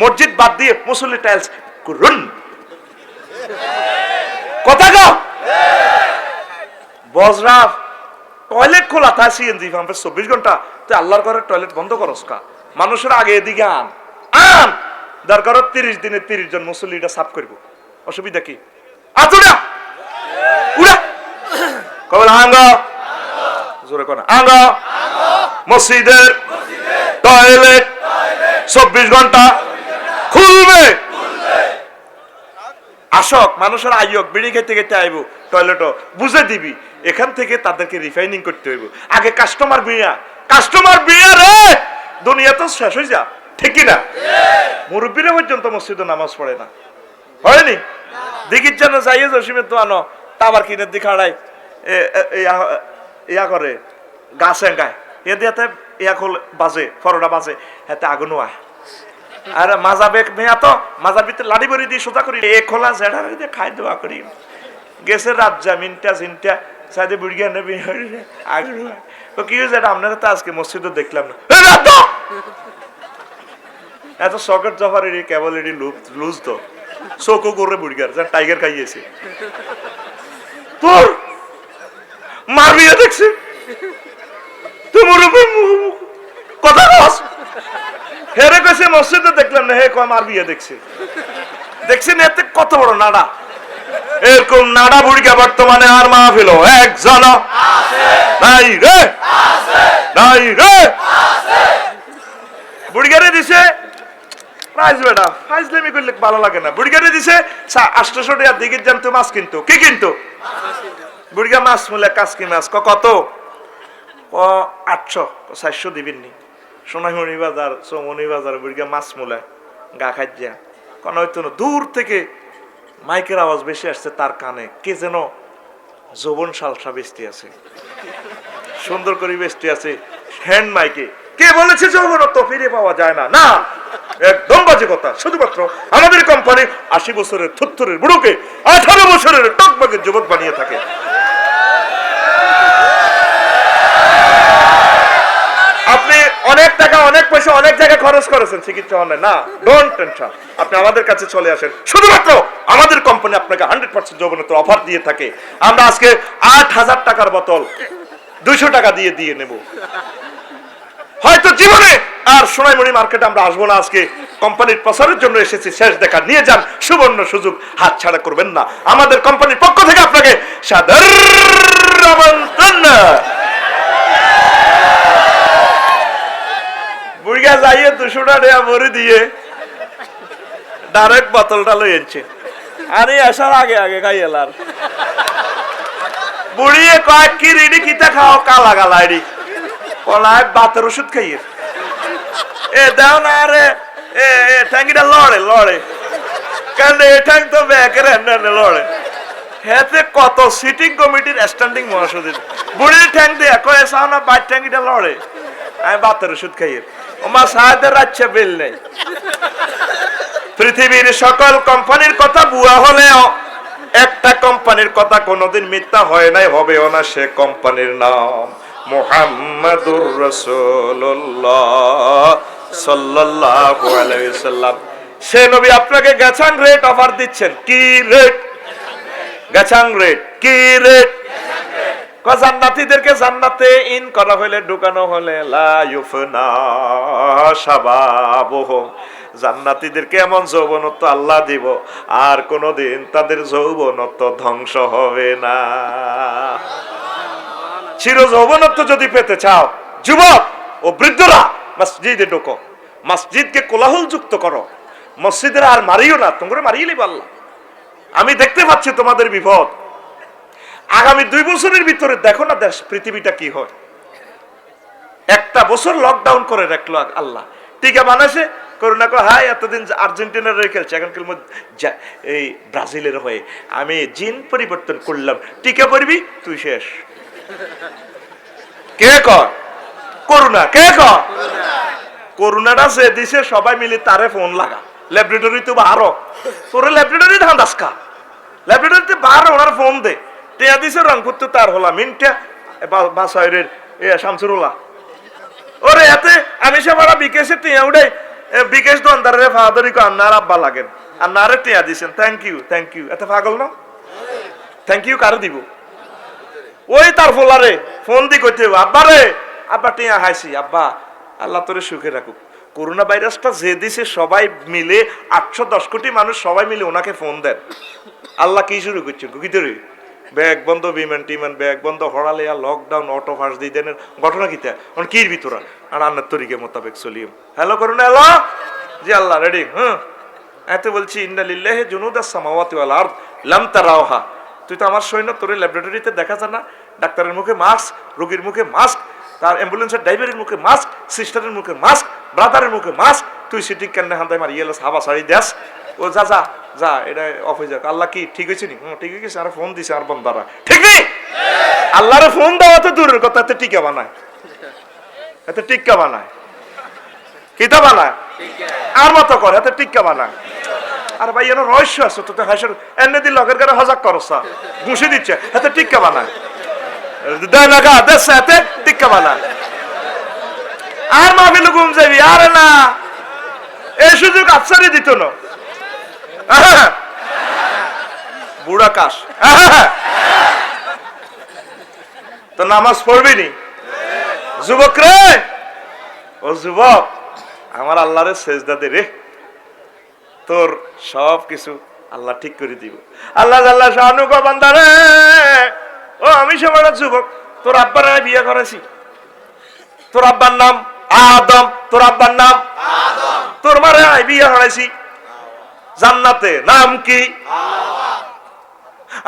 মসজিদ বাদ দিয়ে মুসল্লি টাইলস করুন কথা গো বজরাফ টয়লেট খোলা তা সিএনজি পাম্পে 24 ঘন্টা তুই আল্লাহর ঘরের টয়লেট বন্ধ করস কা মানুষের আগে এদিকে আন আন দরকার 30 দিনে 30 জন মুসল্লিটা সাফ করব অসুবিধা কি আতুরা উড়া কবল আঙ্গ জোরে কোন আঙ্গ মসজিদের টয়লেট 24 ঘন্টা খুলবে আসক মানুষের আইয়ক বিড়ি খেতে খেতে আইব টয়লেটও বুঝে দিবি এখান থেকে তাদেরকে রিফাইনিং করতে হইব আগে কাস্টমার বিয়া রে দুনিয়া তো শেষ হয়ে যা ঠিক না মুরব্বীরা পর্যন্ত মসজিদে নামাজ পড়ে না হয়নি দিকির জন্য যাইয়ে জসিমে তো আনো তাবার কিনে দিকে হারাই ইয়া করে গাছে গায় এ দিয়াতে ইয়া খোল বাজে ফরোটা বাজে হাতে আগুন আয় আর মাজা বেক মেয়া তো মাজার ভিতরে লাড়ি বড়ি দিয়ে সোজা করি এ খোলা জেডা দিয়ে খাই দেওয়া করি গেছে রাত জামিনটা জিনটা সাইডে বুড়িয়া নেবি আগুন তো কি হয়েছে আপনারা তো আজকে মসজিদে দেখলাম না এত সকেট জফারের ক্যাবলেরি লুজ তো চোখও করে বুড়িয়ার যেন টাইগার খাইয়েছে তোর মারবি দেখছি তোমার কথা কস হেরে কইছে মসজিদে দেখলাম না হে কয় মার বিয়ে দেখছেন এতে কত বড় নাড়া এরকম নাড়া বুড়িকা বর্তমানে আর মাহফিল একজন নাই রে বুড়িগারে দিছে প্রাইজ বেটা ফাইজলামি করলে ভালো লাগে না বুড়িগারে দিছে 800 টাকা দিকে যান তো মাছ কিনতো কি কিনতো বুড়িগা মাছ মূলে কাসকি মাছ কত 800 400 দিবেন নি সোনামণি বাজার চৌমনি বাজার বুড়িগা মাছ মূলায় গা খাইয়া কোনো হয়তো দূর থেকে মাইকের আওয়াজ বেশি আসছে তার কানে কে যেন যৌবন সালসা বেস্তি আছে সুন্দর করে বেস্তি আছে হ্যান্ড মাইকে কে বলেছে যৌবনত্ব ফিরে পাওয়া যায় না না একদম বাজে কথা শুধুমাত্র আমাদের কোম্পানি 80 বছরের থুত্থরের বুড়োকে 18 বছরের টকবাগের যুবক বানিয়ে থাকে আপনি অনেক টাকা অনেক পয়সা অনেক জায়গায় খরচ করেছেন চিকিৎসা হয় না ডোন্ট টেনশন আপনি আমাদের কাছে চলে আসেন শুধুমাত্র আমাদের কোম্পানি আপনাকে 100% যৌবনত্ব অফার দিয়ে থাকে আমরা আজকে 8000 টাকার বোতল 200 টাকা দিয়ে নেব হয়তো জীবনে আর সোনাইমণি মার্কেটে আমরা আসবো না আজকে কোম্পানির প্রচারের জন্য এসেছি, শেষ দেখা নিয়ে যান, সুবর্ণ সুযোগ হাতছাড়া করবেন না। আমাদের কোম্পানির পক্ষ থেকে আপনাকে সাদর আমন্ত্রণ। বুড়িয়া যাইয়ে 200 টাকা ভরে দিয়ে ডাইরেক্ট বোতলটা লইছে, আরে আসার আগে আগে খাই এলার। বুড়িয়ে কয়েক কি রেডি কিতা খাও, কালা গালা এডি কলায় বাতের ওষুধ খাইয়ে এ দাও না। আরে এ ট্যাঙ্কিটা লড়ে লড়ে কেন, এ ট্যাঙ্ক তো ব্যাকের লড়ে। হেতে কত সিটিং কমিটির স্ট্যান্ডিং মহাসচিব বুড়ির ট্যাঙ্ক দিয়ে কয়ে চাও না, বাইর ট্যাঙ্কিটা লড়ে, আমি বাতের ওষুধ খাইয়ে। ওমা সাহায্যের রাজ্যে বিল নেই। পৃথিবীর সকল কোম্পানির কথা ভুয়া হলেও একটা কোম্পানির কথা কোনোদিন মিথ্যা হয় নাই, হবেও না। সে কোম্পানির নাম মুহাম্মাদুর রাসূলুল্লাহ সাল্লাল্লাহু আলাইহি ওয়াসাল্লাম। সে নবী আপনাকে গেছাং রেট অফার দিচ্ছেন। কি রেট? গেছাং রেট। কি রেট? জান্নাতীদেরকে জান্নাতে ইন করা হলে, ঢুকানো হলে লা ইউফনা শাবাবুহুম, জান্নাতীদেরকে এমন যৌবনত্ব আল্লাহ দিব আর কোনদিন তাদের যৌবনত্ব ধ্বংস হবে না। চির যৌবনত্ব যদি পেতে চাও যুবক ও বৃদ্ধরা, মসজিদে ঢোকো, মসজিদকে কোলাহল যুক্ত করো, মসজিদের আর মারিও না, তোমরা মারিয়ে লিব আল্লাহ। আমি দেখতে পাচ্ছি তোমাদের বিপদ। আগামী 2 বছরের ভিতরে দেখো না দেশ পৃথিবীটা কি হয়। একটা বছর লকডাউন করে রাখলো আল্লাহ, টিকা বানাইছে, করোনা কো হাই এতদিন আর্জেন্টিনার হয়ে খেলছে, এখন খেলবো এই ব্রাজিলের হয়ে। আমি জিন পরিবর্তন করলাম, টিকা পড়বি তুই শেষ। কে কর? করোনা। কে কর? করোনাটা সে দিছে সবাই মিলে তারে ফোন লাগা, ল্যাবরেটরি তো বারো, তোরে ল্যাবরেটরি ধান দাসকা, ল্যাবরেটরিতে বারো ওনার ফোন দে। টিয়া দিছে রংপুর তো তার হলা মিনটা বাসাইরের এ শামসুরুল্লাহ, ওরে এতে আমি সে বড় বিকেশে টিয়া উড়ে, বিকেশ তো আন্দারে ফাদারি কো আন্নার আব্বা লাগেন, আন্নারে টিয়া দিছেন, থ্যাংক ইউ থ্যাংক ইউ। এত পাগল না? থ্যাংক ইউ কারে দিব? ওই তার ফোলারে ফোন দি কইতে আব্বা রে, আব্বা টিয়া হাসি, আব্বা আল্লাহ তোরে সুখে রাখুক। করোনা ভাইরাসটা যে দিছে সবাই মিলে 810 কোটি মানুষ সবাই মিলে ওনাকে ফোন দেন। আল্লাহ কি শুরু করছেন ভিতরে? ব্যাগ বন্ধ, বিমান টিমান ব্যাগ বন্ধ, হড়ালিয়া লকডাউন, অটো ফাঁস দিয়ে দেন। ঘটনা কিতা কির ভিতরা আর আন্নার তরিকে মোতাবেক চলিম। হ্যালো করুন, হ্যালো জি আল্লাহ রেডি। হ্যাঁ এত বলছি ইন্না লিল্লাহি জুনুদাস সামাওয়াতি ওয়াল আরদ লাম তারাওহা। তুই তো আমার সৈন্য, তোর ল্যাবরেটরিতে দেখা যায় না? ডাক্তারের মুখে মাস্ক, রোগীর মুখে মাস্ক, তার অ্যাম্বুলেন্সের ড্রাইভারের মুখে মাস্ক, সিস্টারের মুখে মাস্ক, ব্রাদারের মুখে মাস্ক। তুই সিটিং কেন হান্দায় মারি এলাস হাবা সারি দেস। ও যা যা যা, এটা অফ হয়ে যাক। আল্লাহ কি ঠিক হয়েছে নি? ঠিক হয়ে গেছে। আর ফোন দিছে আর বন্দারা ঠিক নেই। আল্লাহরে ফোন দেওয়া তো দূরের কথা, এতে টিকা বানায়, এতে টিক্কা বানায়, কিতা বানায় আর মতো করে, এতে টিক্কা বানায়। আর ভাই এর রহস্য আছে তো, হাসের এনে দিল লগের গারে হজাক করছা ঘুষি দিচ্ছে, এতে টিক্কা বানায়, দেয় না গা দেশ, এতে টিক্কা বানায়। আর মাহফিল ঘুম যাবি, আরে না এই সুযোগ আফসারি দিত না। বুড়া কাশ তো নামাজ পড়বি নি? যুবক রে, ও যুবক, আমার আল্লাহরে সেজদা দে রে, তোর সব কিছু আল্লাহ ঠিক করে দিব। আল্লাহ আল্লাহ শাহানু গো বান্দা রে, ও আমি সবার যুবক, তোর আব্বার আমি বিয়ে করেছি, তোর আব্বার নাম আদম, তোর আব্বার নাম আদম, তোর মারে আমি বিয়ে করেছি জান্নাতে, নাম কি?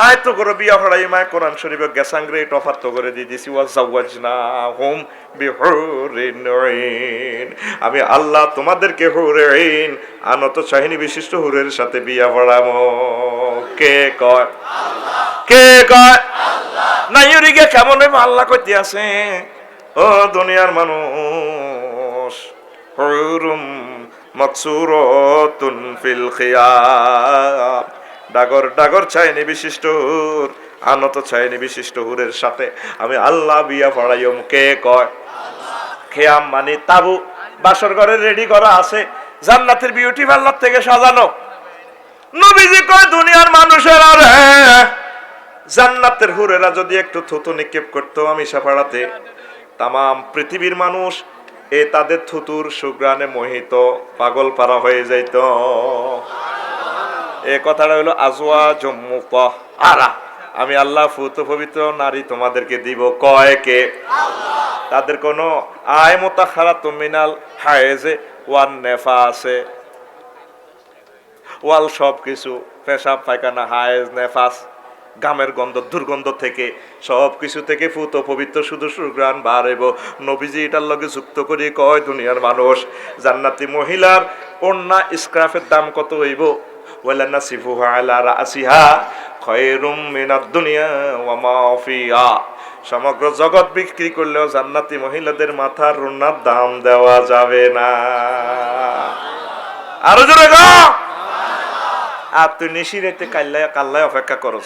আয় তো করে বিয়া হড়াই মায় কোরআন শরীফে গেসাংরে অফার তো করে দিয়ে দিছি, ওয়াজাওয়াজনাহুম বিহুরিন আইন। আমি আল্লাহ তোমাদেরকে হুরাইন আনত চাহিনী বিশিষ্ট হুরের সাথে বিয়া পড়াবো। কে কয়? আল্লাহ। কে কয়? আল্লাহ। নাইরিগে কেমন আল্লাহ কইতে আছে, ও দুনিয়ার মানুষ, হুরুম মাকসুরাতুন ফিল খিয়াম, ডাগর ডাগর চাইনি বিশিষ্ট হুর, আনত চাইনি বিশিষ্ট হুরের সাথে আমি আল্লাহ বিয়া পড়াইম। কে কয়? খেয়াম মানে তাবু, বাসর ঘরে রেডি করা আছে, জান্নাতের বিউটি পার্লার থেকে সাজানো। নবীজি কয় দুনিয়ার মানুষের আর জান্নাতের হুরেরা যদি একটু থুতু নিক্ষেপ করতো আমি সাফাড়াতে, তামাম পৃথিবীর মানুষ এ তাদের থুতুর সুগ্রানে মোহিত পাগল পারা হয়ে যাইত। এ কথাটা হলো আজওয়া জম্মুক আরা, আমি আল্লাহ ফুত পবিত্র নারী তোমাদেরকে দিব। কয়কে? তাদের কোনো আয় মুতাখারাতুম মিনাল হায়েজে ওয়ান নেফাসে, ওয়াল সব কিছু, পেশাব পায়খানা, হায়েজ, নেফাস, গামের গন্ধ, দুর্গন্ধ থেকে, সব কিছু থেকে ফুত পবিত্র শুধু সুগ্রাণ বার হইব। নবীজি এটার লগে যুক্ত করি কয়, দুনিয়ার মানুষ জান্নাতি মহিলার ওড়না স্ক্রাফের দাম কত হইব? ওয়ালা নাসিফুহা আলা রাসিহা খায়রুম মিনাদ দুনিয়া ওয়া মা ফিহা। সমগ্র জগৎ বিক্রি করলেও জান্নাতি মহিলাদের মাথার ওড়নার দাম দেওয়া যাবে না। আরো জোরে গো। আর তুই নিশিরাতে কাল্লায় অপেক্ষা করস,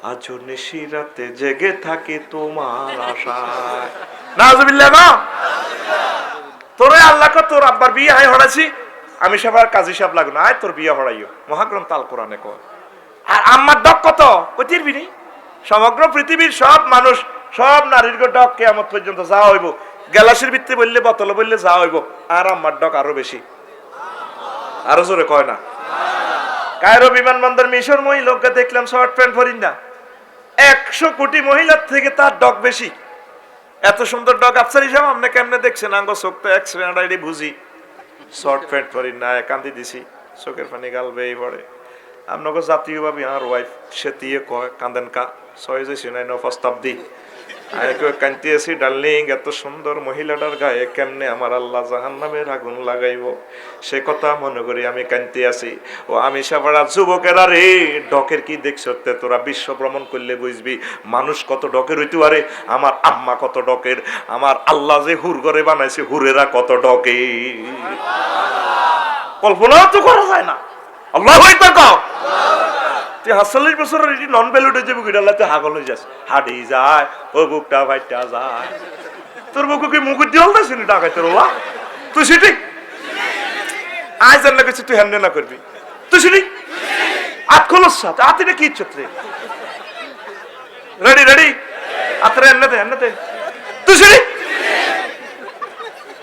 আজ নিশিরাতে জেগে থাকি তোমার আশায়। নাউজুবিল্লাহ না। তোরে আল্লাহ কো তোর আব্বার বিয়ে হাই হড়াছি, আমি সবার কাজী সাহেব লাগো না, আয় তোর বিয়ে হড়াইও, মহাগ্রন্থ আল কোরআনে কয়। আর আম্মার ডক কত কতির বিনি? সমগ্র পৃথিবীর সব মানুষ, সব নারীর ডক কিয়ামত পর্যন্ত যা হইব, গ্যালাসির ভিত্তি বললে, বোতল বললে যা হইব, আর আম্মার ডক আরো বেশি। আরো জোরে কয় না। কায়রো বিমানবন্দর মিশর মহিলাকে দেখলাম শর্ট প্যান্ট পরিন না, 100 কোটি মহিলার থেকে তার ডগ বেশি। এত সুন্দর ডগ আফসার হিসাব আপনি কেমনে দেখছেন? আঙ্গ চোখ তো এক্সরে বুঝি, শর্ট প্যান্ট পরিন না, কান্দি দিছি, চোখের পানি গাল বেয়ে পড়ে। আপনাকে জাতীয় ভাবে আর ওয়াইফ সে দিয়ে কয়, কান্দেন কা 6 শতাব্দী আমি কান্তি আছি, ডার্লিং এত সুন্দর মহিলাটার গায়ে কেমনে আমার আল্লাহ জাহান্নামের আগুন লাগাইব, সে কথা মনে করি আমি কান্তি আছি। ও আমি সাবারা যুবকেরা রে, ডকের কি দেখছ? তোরা বিশ্ব ভ্রমণ করলে বুঝবি মানুষ কত ডকের হইতে পারে। আমার আম্মা কত ডকের, আমার আল্লাহ যে হুর করে বানাইছে হুরেরা কত ডকে, কল্পনাও তো করা যায় না। আল্লাহু আকবার কও। তুই ৪৭ বছরের এটি নন ভ্যালুড হয়ে যাবো, গিডাল্লাতে হাগল হয়ে যাস, হাডি যায়, ও বুকটা ভাইটা যায়। তোর বুকু কি মুখ দিয়ে হলতেছি না ডাকাই তোর ওলা? তুই সেটি আয় জান না কিছু, তুই হ্যান্ডে না করবি, তুই সেটি আত খোলস সাথে আতিটা কি ইচ্ছত রে? রেডি রেডি আতরে এন্নাতে এন্নাতে, তুই সেটি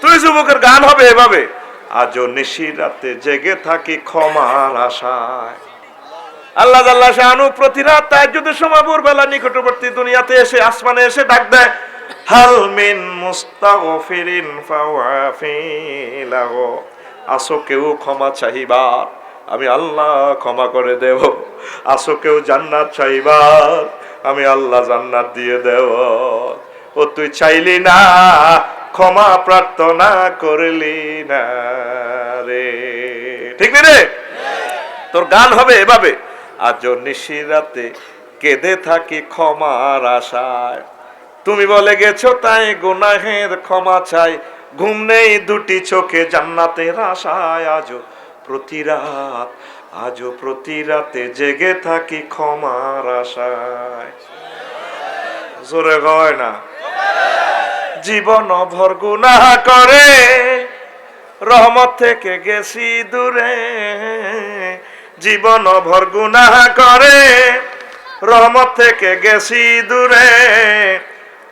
তুই যুবকের গান হবে এভাবে, আজও নিশিরাতে জেগে থাকি ক্ষমার আশায়। আল্লাহ জাল্লা শানু প্রতি রাত তাহাজ্জুদের সময় ভোরবেলা নিকটবর্তী দুনিয়াতে এসে, আসমানে এসে ডাক দেয়, হাল মিন মুস্তাগফিরিন ফাওয়াফিলাহু, আসো কেউ ক্ষমা চাহিবার, আমি আল্লাহ ক্ষমা করে দেব। আসো কেউ জান্নাত চাইবার, আমি আল্লাহ জান্নাত দিয়ে দেব। ও তুই চাইলি না, ক্ষমা প্রার্থনা করলি না রে, ঠিক রে? তোর গান হবে এভাবে, আজ নিশিরাতে কেঁদে থাকি ক্ষমার আশায়। তুমি বলে গেছো তাই গুনাহের ক্ষমা চাই, ঘুম নেই দুটি চোখে জান্নাতের আশায়। আজও প্রতি রাতে জেগে থাকি ক্ষমার আশায়। জোরে হয় না। জীবন ভর গুনাহ করে রহমত থেকে গেছি দূরে, জীবন ভর গুনাহ করে রহমত থেকে গেছি দূরে।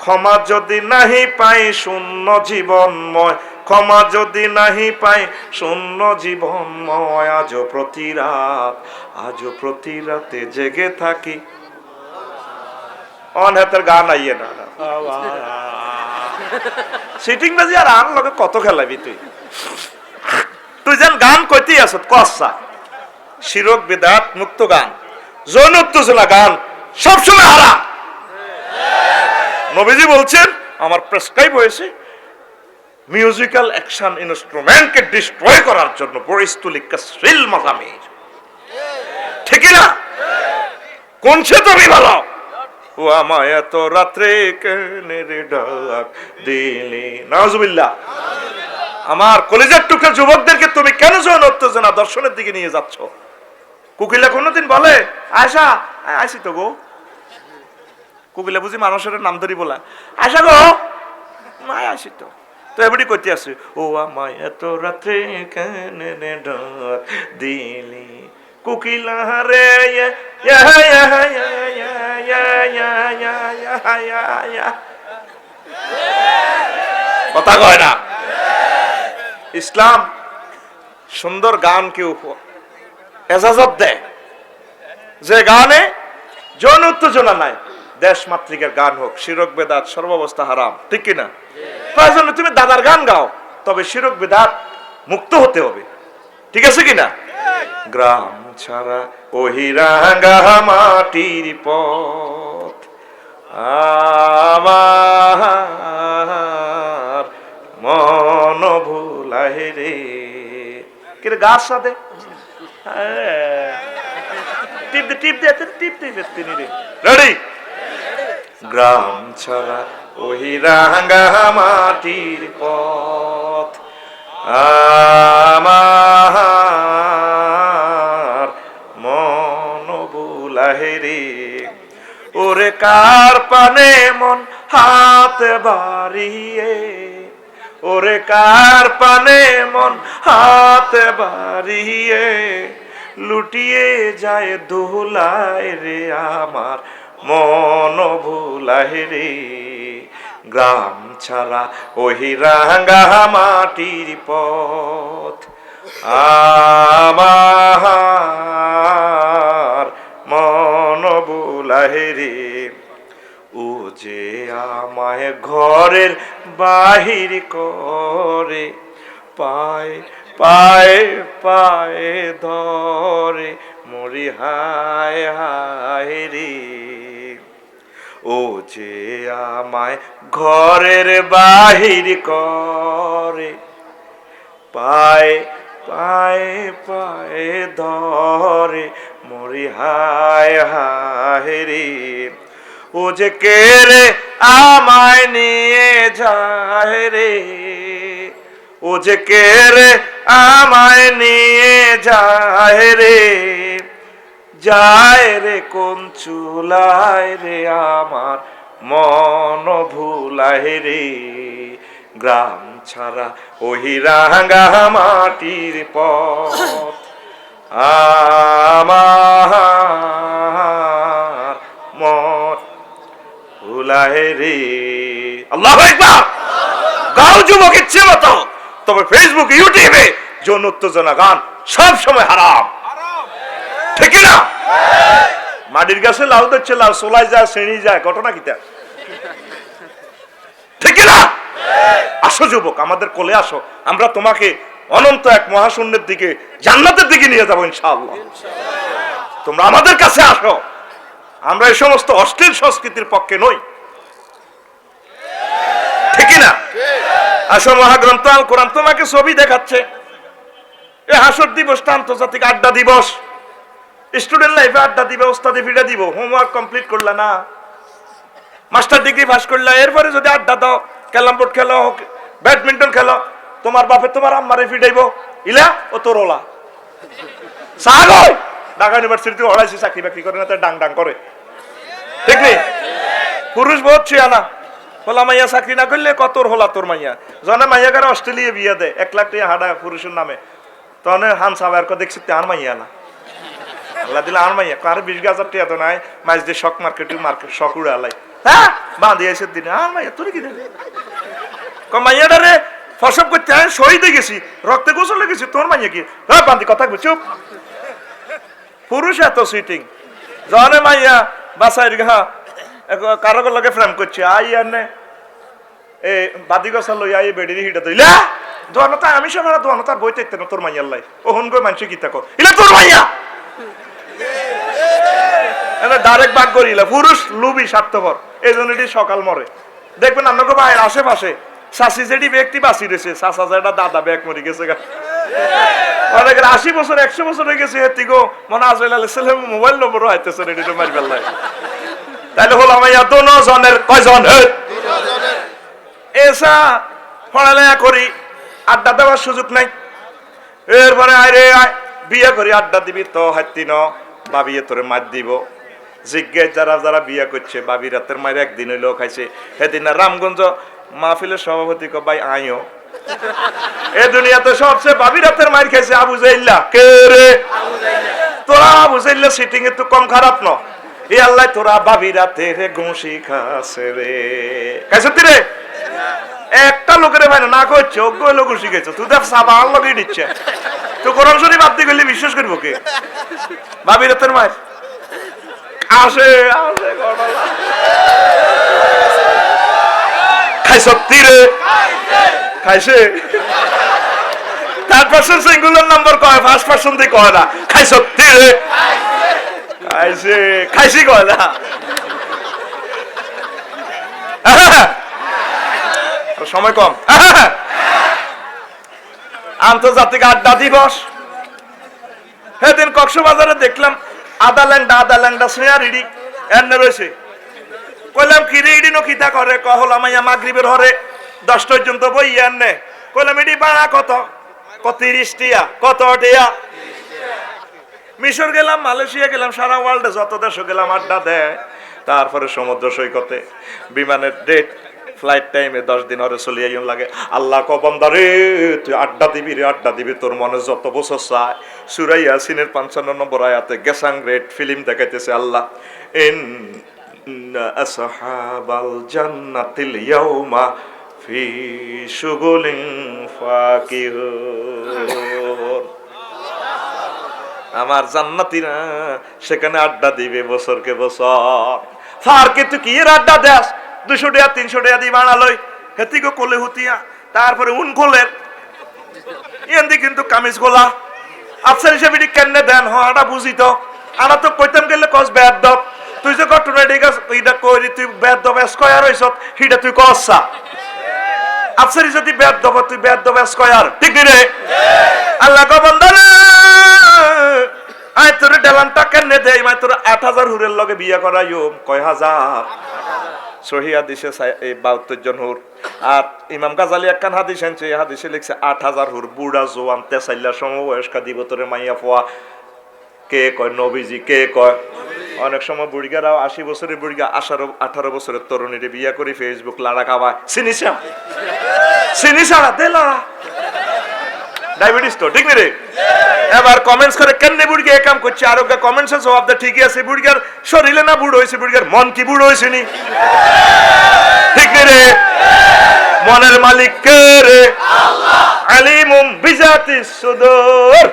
ক্ষমা যদি নাহি পাই শূন্য জীবনময়, ক্ষমা যদি নাহি পাই শূন্য জীবনময়। আজও প্রতি রাতে জেগে থাকি। অনহেতের গান আইয়ে না, সিটিং বাজি আর আন লগে কত খেলাবি তুই? তুই যেন গান কইতেই আস কসা, শিরক বিদাত মুক্ত গান, যৌন উত্তেজনা গান সবসময় হারাম। নবীজি বলছেন আমার প্রেসক্রাইব হয়েছে মিউজিক্যাল অ্যাকশন ইনস্ট্রুমেন্টকে ডিস্ট্রয় করার জন্য বরিস্তুলি কাসরিল মাজামির, ঠিক না? কোন সে তুমি ভালো? ও আমায় এত রাত্রে কেনে রে ডাক দিলি। নাউজুবিল্লাহ। আমার কলেজের টুকরা যুবকদেরকে তুমি কেন যৌন উত্তেজনা দর্শনের দিকে নিয়ে যাচ্ছ? কুকিলা কোনদিন বলে আয়সা আইসি তো গো? কুকিলা বুঝি মানুষের নাম ধরি বলা, আয়সা গো নাই আসি তো, তো এবারই করতে আসে ও আমায় এত রাত্রে কেনে রে ডাক দিলি। কুকিলা রে কথা কয় না। ইসলাম সুন্দর গানকে এজাজত দেয়, যে গানে যৌন উত্তেজনা নাই, দেশ মাতৃকার গান হোক, শিরক বেদাত সর্বাবস্থা হারাম, ঠিক কিনা? প্রয়োজনে তুমি দাদার গান গাও, তবে শিরক বেদাত মুক্ত হতে হবে, ঠিক আছে কিনা? গ্রাম ছাড়া ওহি রাঙা মাটির পথ আমার মন ভুলাহে রে। কি গাছ সাথে টিপ দে টিপ দে টিপ দে তিনি রে। রেডি? গ্রাম ছাড়া ওহি রাঙা মাটির পথ আমার মন ভুলাহে রে। ওরে কার পানে মন হাত বাড়িয়ে, ওরে কার পানে মন হাত বাড়িয়ে লুটিয়ে যায় দোলায় রে আমার মন ভুলাহে রে। গ্রাম ছাড়া ওহি রাঙা মাটির পথ আমার মন ভুলাহে রে। ও যে আমায় ঘরের বাহির করে, পায় পায়ে পায়ে ধরে মরি হায় হায় রে। ও যে আমায় ঘরের বাহির করে, পায়ে পায়ে পায়ে ধরে মরি হায় হায় রে। ও যে কে রে আমায় নিয়ে যায় রে, ও যে কে রে আমায় নিয়ে যায় রে। যায় রে কোন চুলায় রে আমার মন ভুলায় রে। গ্রাম ছাড়া ওহি রাঙা মাটির পথ আমার মন ভুলায় রে। আল্লাহু আকবার। গাও যুবক ইচ্ছে মতো, তবে ফেসবুক ইউটিউবে যৌন উত্তেজনা গান সব সময় হারাম, ঠিক না? মাটির গাছে লাউ দিচ্ছে, লাউ সোলাই যায় শ্রেণী যায়, ঘটনা কিটা, ঠিক না? আসো যুবক, আমাদের কোলে আসো, আমরা তোমাকে অনন্ত এক মহাশূন্যের দিকে, জান্নাতের দিকে নিয়ে যাবো ইনশাআল্লাহ। তোমরা আমাদের কাছে আসো, আমরা এই সমস্ত অশ্লীল সংস্কৃতির পক্ষে নই, ঠিক না? আসো, মহাগ্রন্থ আল কোরআন তোমাকে ছবি দেখাচ্ছে। এই হাসর দিবসটা আন্তর্জাতিক আড্ডা দিবস। স্টুডেন্ট লাইফে আড্ডা দিবে, ওস্তাদে ফিরে দিব, হোমওয়ার্ক কমপ্লিট করলা না, মাস্টার ডিগ্রি পাস করলা, এরপরে যদি আড্ডা দাও, ক্যারাম বোর্ড খেলো, ব্যাডমিন্টন খেলো, তোমার বাপে তোমার আম্মারে ফিরাইব, ইলা ও তোর ওলা সাগর ঢাকা ইউনিভার্সিটি হড়াইছি, চাকরি বাকরি করে না, তাই ডাং ডাং করে, ঠিক নেই? পুরুষ বহুত ছিয়ানা, হোলা মাইয়া চাকরি না করলে কতর হোলা তোর মাইয়া, জনে মাইয়া করে অস্ট্রেলিয়া বিয়ে দেয় 1 লাখ টাকা হাডা পুরুষের নামে, তখন হান সাবার দেখছি আর মাইয়া না, আল্লাহ দিলে আর মাইয়া কার 20,000 টাকা তো নাই, মাইজ দিয়ে শক মার্কেট শক উড়ে আলাই, হ্যাঁ বাঁধি এসে দিনে আর মাইয়া তোর কি দেবে মাইয়াটা রে ফসব করতে শহীদে গেছি, রক্তে গোসলে গেছি, তোর মাইয়া কি বাঁধি কথা চুপ। পুরুষ এত সুইটিং, জনে মাইয়া বাসায় ঘা কারো লগে ফ্রেম করছে, আই আনে এ বাদি গছা লই আই বেড়ি হিটা দইলা দোয়ানতা আমি সব দোয়ানতার বই দেখতে না তোর মাইয়ার লাই, ও হন গো মানুষ কি থাকো ইলা তোর মাইয়া ডাইরেক্ট বাগ করিলা। পুরুষ লুবি স্বার্থপর, এই জন্য এটি সকাল মরে। দেখবেন আপনাকে ভাইয়ের আশেপাশে শাশি যেটি ব্যক্তি বাঁচি রয়েছে, চাষা যেটা দাদা ব্যাগ মরে গেছে, 80 বছর 100 বছর হয়ে গেছে, এতিগো মনে আসলে মোবাইল নম্বরও হাইতেছে রেডি তো মারি বেলায়, তাইলে হলো মাইয়া দোনো জনের কয়জন এসা পড়ালেখা করি, আড্ডা দেওয়ার সুযোগ নাই, এরপরে আরে বিয়ে করি আড্ডা দিবি তো হাতি ন বাবিয়ে তোরে মার দিব। জিজ্ঞেস যারা যারা বিয়ে করছে, বাবি রাতের মায়ের একদিন হইলেও খাইছে, সেদিন রামগঞ্জ মাহফিলের সভাপতি কো ভাই আইও, এ দুনিয়াতে সবচেয়ে বাবি রাতের মায়ের খাইছে আবু জাইল্লা, কে রে তোরা? আবু জাইল্লা সিটিং একটু কম খারাপ ন, এ আল্লাহ তোরা বাবি রাতে রে ঘুষি খাসে রে খাইছতি রে একটা লোকের ভাই না কইছো গইলো ঘুষি খাইছো তুই দেখ সাবা লগই দিচ্ছে তো কোরআন শরীফ বাদ দিয়ে গেলে বিশ্বাস করবো কে বাবি রাতের মায়ের আসে আসে গড়ালা খাইছতি রে খাইছে থার্ড পারসন সিঙ্গুলার নাম্বার কয় ফার্স্ট পারসন দিয়ে কয় না খাইছতি রে খাইছে খাইছি কয় না সময় কম আন্তর্জাতিক আড্ডা দিবস সেদিন কক্সবাজারে দেখলাম আদা ল্যাংডা স্নেহা রিডি এনে রয়েছে কইলাম কি রে ইডি নকিতা করে কহলাম আইয়া মাগরিবের হরে 10 পর্যন্ত বই এনে কইলাম ইডি ভাড়া কত 30 টিয়া কত টিয়া মিশর গেলাম মালয়েশিয়া গেলাম সারা ওয়ার্ল্ডে যত দেশে গেলাম আড্ডা দেয় তারপরে সমুদ্র সৈকতে বিমানের ডেট ফ্লাইট টাইমে 10 দিন হরে চলে আইন লাগে আল্লাহ কো বান্দা রে তুই আড্ডা দিবি তোর মনে যত বছর চায় সূরা ইয়াসিনের 55 নম্বর আয়াতে গেসাং রেড ফিল্ম দেখাইতেছে আল্লাহ ইন্না আসহাবাল জান্নাতিল ইয়াউমা ফি শুগুলিন ফাকিহুন আমার জান্নাতীরা সেখানে আড্ডা দিবে বছরকে বছর ফারকে তুই কি এর আড্ডা দেস 200 টাকা 300 টাকা দিয়ে বানালই হেতিকো কোলে হুতিয়া তারপরে উন কোলের এন্দি কিন্তু কামিজ গোলা আফসার হিসেবে কেনে দেন হটা বুঝি তো আনা তো কইতাম গেলে কস ব্যাড দব তুই যে ঘটনা ডিগাস ওইটা কইরি তুই ব্যাড দব স্কয়ার হইছ হিটা তুই কসা আফসার যদি ব্যাড দব তুই ব্যাড দব স্কয়ার ঠিক রে আল্লাহ গো বান্দারে আয় তোর ডেলানটা কেনে দেই মাই তোর 8000 হুরের লগে বিয়া করাইও কয় হাজার সহি হাদিসে 72 জন হুর আর ইমাম গাজালি একখান হাদিস আনছে হাদিসে লিখছে 8000 হুর বুড়া জোয়ান তেসাইলা সমবয়স্কা দিব তোরে মাইয়া ফোয়া কে কয় নবীজি কে কয় অনেক সময় বুড়িগারাও 80 বছরের বুড়িগা 18 বছরের তরুণীরে বিয়া করে ফেসবুক লাড়া খাওয়ায় সিনিসা দেলা ডায়াবেটিস তো ঠিক রে এবার কমেন্টস করে কেন বুড়িকে এই কাম করছে আর ওকে কমেন্টসে জবাব দে ঠিকই আছে বুড়িগার শরীরে না বুড়ো হইছে বুড়িগার মন কি বুড়ো হইছে নি ঠিক রে মনের মালিক কে রে আল্লাহ আলিমুম বিজাতিস সুদূর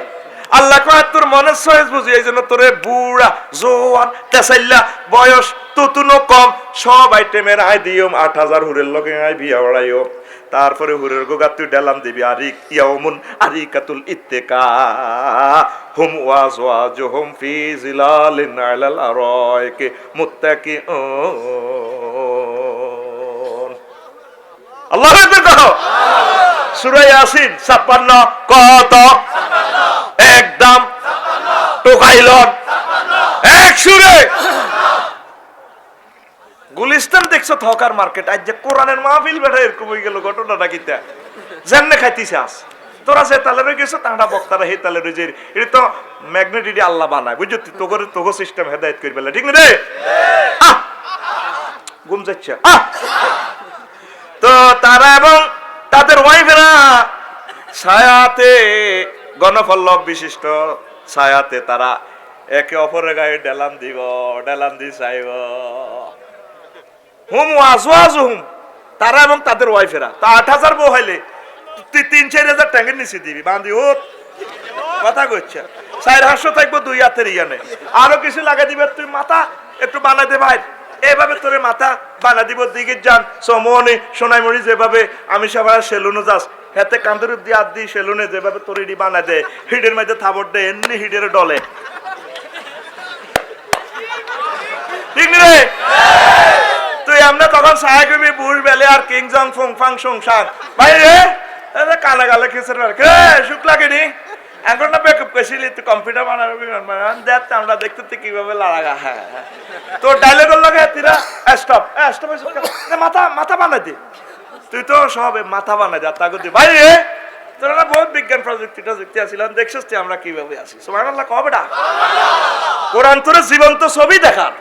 আল্লাহ কয় তোর মনের সয়েস বুঝি এইজন্য তোরে বুড়া জোয়ান তেসাইল্লা বয়স তুতুনো কম সব আইটেমের আই দিও 8000 হুরের লগে আই বিয়া বড়াইও তারপরে হুরের গোগা তুই ডালাম দিবি আরিক ইয়াউমুন আরিকাতুল ইত্তিকা হুম ওয়াজওয়াজুহুম ফি জিলালিন আলাল আরাইকি মুত্তাকিউন আল্লাহু আকবার কও সূরা ইয়াসিন 56 কত 56 একদম 56 টোকাইলন 100 রে গুলিস্তান দেখছো থকার মার্কেট আজ যে কোরআনের মাহফিল বেটা এরকম হয়ে গেল ঘটনাটা কিতা জাননে খাইতিছে আস তোরা যে তালে রয়ে গেছো তাঁরা বক্তারা হে তালে রয়ে এটা তো ম্যাগনেটিডি আল্লাহ বানায় বুঝছো তোগো সিস্টেম হেদায়েত করি বেলা ঠিক না রে ঘুম যাচ্ছে তো তারা এবং তাদের ওয়াইফেরা ছায়াতে গণপল্লব বিশিষ্ট ছায়াতে তারা একে অপরের গায়ে ডেলান দি চাইব হুম ওয়াজওয়াজুহুম তারা এবং তাদের ওয়াইফেরা তা 8000 বউ হইলে তুই 3-4000 টাঙ্গের নিচে দিবি বাঁধি হোক কথা কইছে 400 থাকবো 2 হাতের ইয়ানে আরো কিছু লাগা দিবে তুই মাথা একটু বানাই দে ভাই এইভাবে তোরে মাথা বানা দিব দিকে যান সমনে সোনাইমণি যেভাবে আমি সবার সেলুনে যাস হাতে কাঁধের দিয়ে হাত দিয়ে সেলুনে যেভাবে তোর ইডি বানা দে হিডের মধ্যে থাবর দে এমনি হিডের ডলে ঠিক রে তুই আমরা তখন সাহায্যবি বুড় বেলে আর কিং জং ফুং ফাং সুং সাং ভাই রে কালা গালে খেসের সুখ লাগেনি এখন না বেকআপ করেছিলি তুই কম্পিউটার বানাবি দেখ আমরা দেখতে কিভাবে লাগাগা হ্যাঁ তোর ডায়লগের লাগে তিরা স্টপ মাথা বানাই দি তুই তো সব মাথা বানাই যা তাকে দি ভাই রে তোরা বহুত বিজ্ঞান প্রযুক্তি আসছিলাম দেখছিস তুই আমরা কিভাবে আসি সুবহানাল্লাহ কবে না কোরআন তোর জীবন্ত ছবি দেখার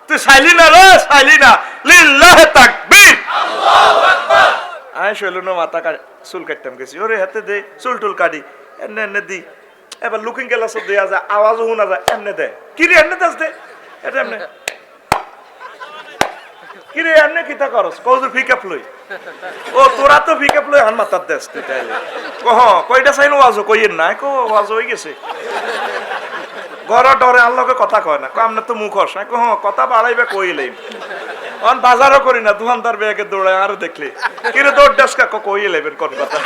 তুই চাইলি না রে চাইলি না লিল্লাহি তাকবীর আল্লাহু আকবার আয় শৈলুনো মাথা চুল কাটতাম গেছি ওরে হাতে দে চুল টুল কাটি এনে দি এবার লুকিং গ্লাস দেয়া যায় আওয়াজও শোনা যায় এমনে দে কি রে এমনে দাস দে এটা এমনি কিরে এমনি কিতা করস কৌজুর পিকআপ লই ও তোরা তো পিকআপ লই হান মাতার দেশ তুই তাইলে কহ কয়টা চাইনো ওয়াজও কইেন না কো ওয়াজ হয়ে গেছে ঘর ডরে আল্লাহকে কথা কয় না আমনে তো মুখ হস কহ কথা বাড়াইবে কইলেই অন বাজারও করি না দোকানদার বেগে দৌড়ায় আরো দেখলে কিরে দৌড় ডাস কাকো কইয়ে লেবেন কোন কথা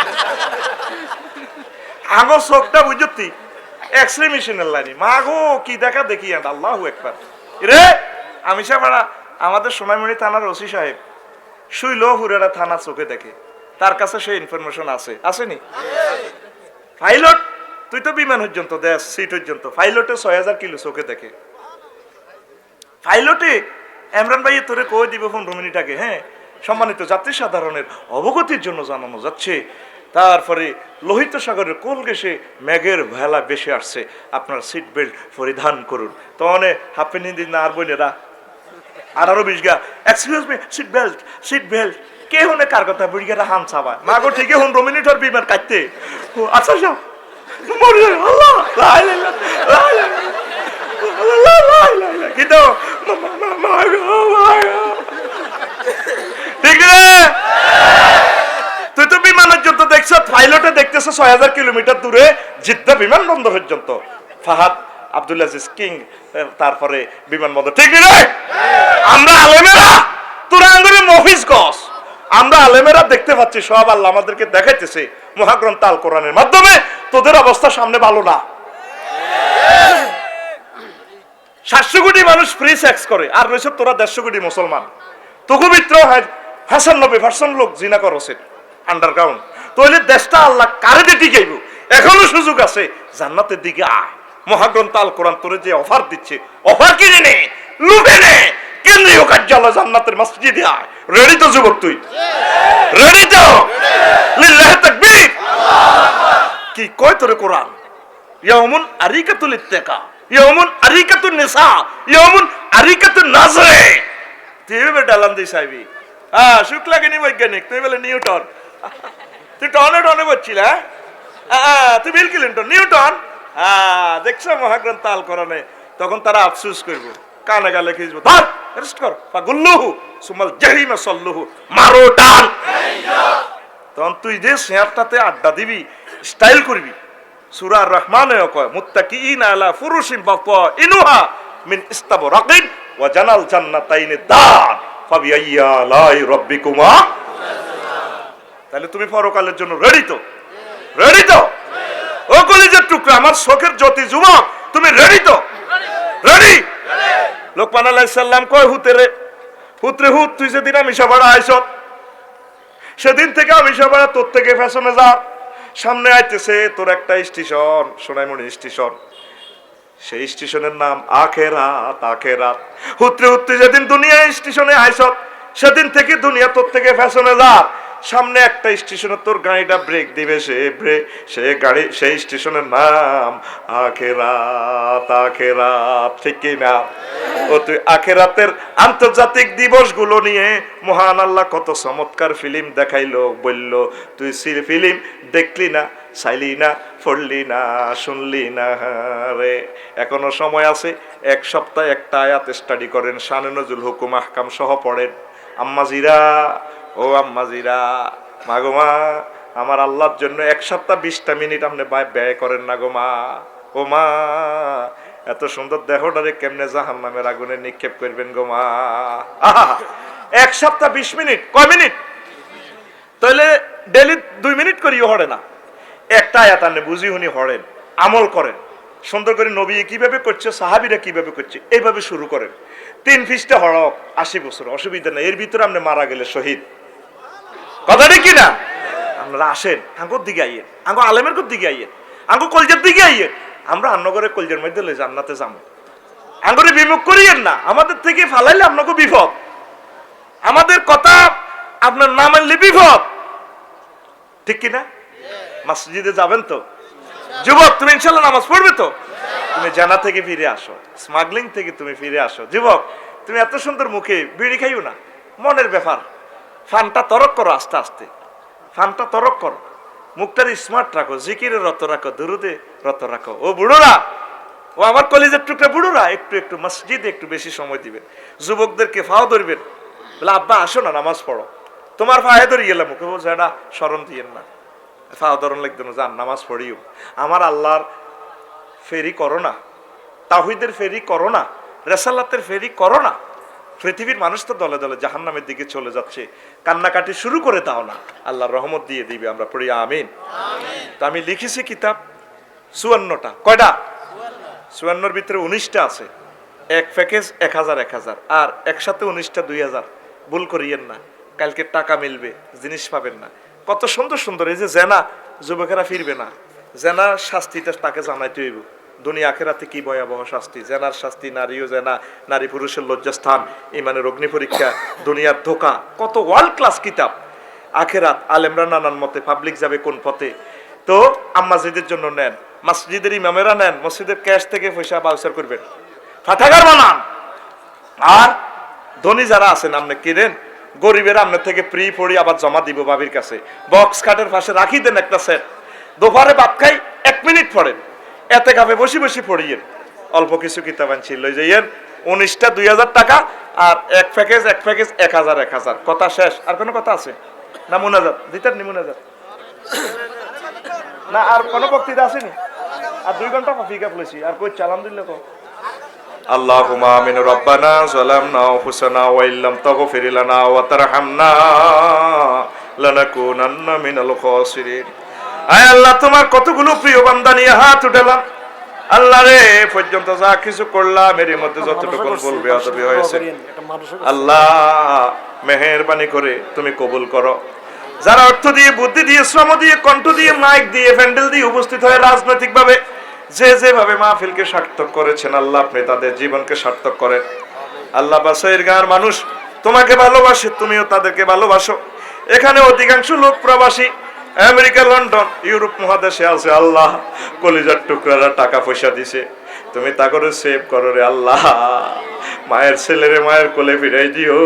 আগো চোখটা বুঝতি এক্সরে মেশিনের লাইনি মা গো কি দেখা দেখি আল্লাহু আকবার রে আমি সাবাড়া আমাদের সোনাইমণি থানার ওসি সাহেব শুইল হুরেরা থানা চোখে দেখে তার কাছে সেই ইনফরমেশন আছে আসেনি পাইলট তুই তো বিমান পর্যন্ত দেশ সিট পর্যন্ত পাইলটে 6000 কিলো চোখে দেখে পাইলটে ইমরান ভাই তোরে কই দিব 15 মিনিট আগে হ্যাঁ সম্মানিত যাত্রী সাধারণের অবগতির জন্য জানানো যাচ্ছে তারপরে লোহিত সাগরের কোল ঘেঁষে মেঘের ভেলা বেশি আসছে আপনার সিট বেল্ট পরিধান করুন তো অনেক হাফে নিদি না আর বোনেরা 18-20 গা এক্সকিউজ মি সিট বেল্ট কে হনে কার কথা বুড়িগাটা হাম চাবা মাগো ঠিকই 15 মিনিট আর বিমান কাটতে আচ্ছা যাও মরে আল্লাহ লা ইলাহা ইল্লাল্লাহ কিন্তু ঠিক রে তুই তো বিমান পর্যন্ত দেখছ পাইলটে দেখতেছ 6000 কিলোমিটার দূরে জিদ্দা বিমানবন্দর পর্যন্ত ফাহাদ আব্দুল আজিজ কিং তারপরে বিমানবন্দর ঠিক রে আমরা আলেমেরা তোরা আঙ্গুরে মফিজ গস আমরা আলেমেরা দেখতে পাচ্ছি সব আল্লাহ আমাদেরকে দেখাইতেছে মহাগ্রন্থ আল কোরআনের মাধ্যমে তোদের অবস্থা সামনে ভালো না 700 কোটি মানুষ ফ্রি সেক্স করে আর রয়েছে তোরা 150 কোটি মুসলমান তোকে মিত্র 95% লোক জিনা করছে আন্ডারগ্রাউন্ড তাহলে দেশটা আল্লাহ কারে দিয়ে টিকাইব এখনো সুযোগ আছে জান্নাতের দিকে আয় মহাগ্রন্থ আল কোরআন তোরে যে অফার দিচ্ছে অফার কিনে নে লুটে নে কেন্দ্রীয় কার্যালয় জান্নাতের মসজিদে আয় রেডি তো যুবক তুই রেডি তো লিল্লাহি তাকবীর কি কয় তোরে কোরআন ইয়াউমুন আরিকাতুল ইত্তাকা ইয়াউমুন আরিকাতুন নিসা ইয়াউমুন আরিকাতুন নাজরে তুই বেটালাম দি সাইবি শুক্লা গনি বৈজ্ঞানিক তুই বলে নিউটন তুই টনে বলছিল তুই বিল ক্লিনটন নিউটন দেখছো মহাগ্রন্থ আল কোরআনে তখন তারা আফসোস করবো কানে গালে খিজবো ধর অ্যারেস্ট কর ফাগুল্লুহু সুমাল জাহিমা সাল্লুহু মারো টান তখন তুই যে শেয়ারটাতে আড্ডা দিবি স্টাইল করবি সূরা আর রহমানেও কয় মুত্তাকিইনা আলা ফুরুশিন বাতাইনুহা মিন ইস্তাবরাকিন ওয়া জানাল জান্নাতাইনি দান ফাবিআইয়া লাই রাব্বিকুমা তাহলে তুমি পরকালের জন্য রেডি তো ও কলিজার টুকরা আমার চোখের জ্যোতি যুবক তুমি রেডি তো রেডি লোকমান আলাইহিস সালাম কয় হুতরে তুই যেদিন আমি সবার আইছ সেদিন থেকে আমি সবার তোর থেকে ফ্যাশনে যা সামনে আইতেছে তোর একটা স্টেশন সোনাইমণি স্টেশন সেই স্টেশনের নাম আখেরাত হুতরে যেদিন দুনিয়া স্টেশনে আইছ সেদিন থেকে দুনিয়া তোর থেকে ফ্যাশনে যা সামনে একটা স্টেশনে তোর গাড়িটা ব্রেক দিবে সেই স্টেশনের নাম আখেরাত ঠিক কি না ও তুই আখেরাতের আন্তর্জাতিক দিবস গুলো নিয়ে মহান আল্লাহ কত চমৎকার ফিল্ম দেখাইলো বললো তুই ফিল্ম দেখলি না চাইলি না পড়লি না শুনলি না রে এখনো সময় আছে এক সপ্তাহ একটা আয়াত স্টাডি করেন শানে নজুল হুকুম আহকাম সহ পড়েন আম্মাজিরা মাগো মা আমার আল্লাহর জন্য এক সপ্তাহ 20টা মিনিট আপনি ব্যয় করেন না গো মা ও মা এত সুন্দর দেহটারে কেমনে জাহান্নামের আগুনে নিক্ষেপ করবেন গো মা এক সপ্তাহ 20 মিনিট কয় মিনিট তাহলে ডেলি 2 মিনিট করিও হড়ে না একটা আয়াত আপনি বুঝি হুনি হড়েন আমল করেন সুন্দর করে নবী কিভাবে করছে সাহাবীরা কিভাবে করছে এইভাবে শুরু করেন 3 পৃষ্ঠা হড়ক 80 বছর অসুবিধা নেই এর ভিতরে আপনি মারা গেলে শহীদ কথা ঠিক কিনা আপনারা আসেন আঙ্গুর দিকে আইয়েন আঙ্গু আলেমের দিকে আইয়েন আঙ্গু কলজের দিকে আইয়েন আমরা আন্নগরের কলজের মধ্যে লই জান্নাতে যাবো আঙ্গুরে বিমুখ করিয়েন না আমাদের থেকে ফালাইলে আপনাকে বিপদ আমাদের কথা আপনার না মানলে বিপদ ঠিক কিনা মসজিদে যাবেন তো যুবক তুমি ইনশাআল্লাহ নামাজ পড়বে তো তুমি জানা থেকে ফিরে আসো স্মাগলিং থেকে তুমি ফিরে আসো যুবক তুমি এত সুন্দর মুখে বিড়ি খাইও না মনের ব্যাপার ফানটা তরক করো আস্তে আস্তে ফানটা তরক করো মুখটার স্মার্ট রাখো জিকিরে রত রাখো দুরুদে রত রাখো ও বুড়োরা ও আমার কলেজের টুকরা বুড়োরা একটু একটু মসজিদে একটু বেশি সময় দিবেন, যুবকদেরকে ফাও ধরবেন, বলে আব্বা আসো না নামাজ পড়ো, তোমার ফায়ে ধরে গেলাম, ওকে বলছে এটা স্মরণ দিয়েন না, ফাও ধরন লাগতো না, যান নামাজ পড়িও, আমার আল্লাহর ফেরি করো না, তাওহীদের ফেরি করো না, রেসালাতের ফেরি করো না। পৃথিবীর মানুষ তো দলে দলে জাহান্নামের দিকে চলে যাচ্ছে, কান্নাকাটি শুরু করে দাও না, আল্লাহর রহমত দিয়ে দিবে, আমরা পড়ি আমিন। তো আমি লিখেছি কিতাব 54টা, কয়টা? 54-র ভিতরে 19টা আছে, এক প্যাকেজ 1000 আর একসাথে 19টা 2000, ভুল করিয়েন না, কালকে টাকা মিলবে, জিনিস পাবেন না। কত সুন্দর সুন্দর, এই যে জেনা, যুবকেরা ফিরবে না, জেনার শাস্তিটা তাকে জানাইতে হইব, দুনিয়া আখেরাতে কি ভয়াবহ শাস্তি, জেনার শাস্তি, নারীও জেনা, নারী পুরুষের লজ্জাস্থান, ইমানের অগ্নি পরীক্ষা, দুনিয়ার ধোকা, কত ওয়ার্ল্ড ক্লাস কিতাব। আখেরাত আলেমরা নানান মতে, পাবলিক যাবে কোন পথে। তো আম্মাজিদের জন্য নেন, মসজিদের ইমামেরা নেন, মসজিদের ক্যাশ থেকে পয়সা বাউচার করবেন, ফাটাগার বানান। আর ধনী যারা আছেন আপনি কিনেন, গরিবেরা আপনার থেকে প্রি পড়ি আবার জমা দিব বাবির কাছে, বক্স খাটের পাশে রাখি দেন একটা সেট, দোপহারে ভাত খাই 1 মিনিট পড়েন, এতে কাপে বসে বসে পড়িয়েন, অল্প কিছু কিতাব আনছি লই যাইয়েন, 19টা 2000 টাকা, আর এক প্যাকেজ 1000 কথা শেষ। আর কোনো কথা আছে না? মুনাজাত দিতেন নি? মুনাজাত না, আর কোনো বক্তৃতা আসেনি? আর 2 ঘন্টা ফিকা ফেলেছি, আর কই চালাম দিলে কো আল্লাহুম্মা আমিন। রব্বানা যালামনা আনফুসানা ওয়া ইল্লাম তাগফির লানা ওয়া তারহামনা লানাকুনান্না মিনাল খাসিরিন। আয় আল্লাহ, তোমার কতগুলো প্রিয় বান্দা নিয়ে হাত উঠালাম, আল্লাহ রে পর্যন্ত যা কিছু করলাম এর মধ্যে যতটুকু বলবে অতটুকু হয়েছে, আল্লাহ মেহেরবানি করে তুমি কবুল করো। যারা অর্থ দিয়ে, বুদ্ধি দিয়ে, শ্রম দিয়ে, কণ্ঠ দিয়ে, মাইক দিয়ে, প্যান্ডেল দিয়ে উপস্থিত হয়ে রাজনৈতিক ভাবে যে যেভাবে মাহফিলকে সার্থক করেছেন, আল্লাহ আপনি তাদের জীবনকে সার্থক করেন। আল্লাহ বাসাইর গাঁর মানুষ তোমাকে ভালোবাসে, তুমিও তাদেরকে ভালোবাসো। এখানে অধিকাংশ লোক প্রবাসী, আমেরিকা, লন্ডন, ইউরোপ মহাদেশে আছে, আল্লাহ কলিজার টুকরারা টাকা পয়সা দিছে, তুমি তা করে সেভ করো রে আল্লাহ, মায়ের ছেলেরে মায়ের কোলে ফিরাই দিও।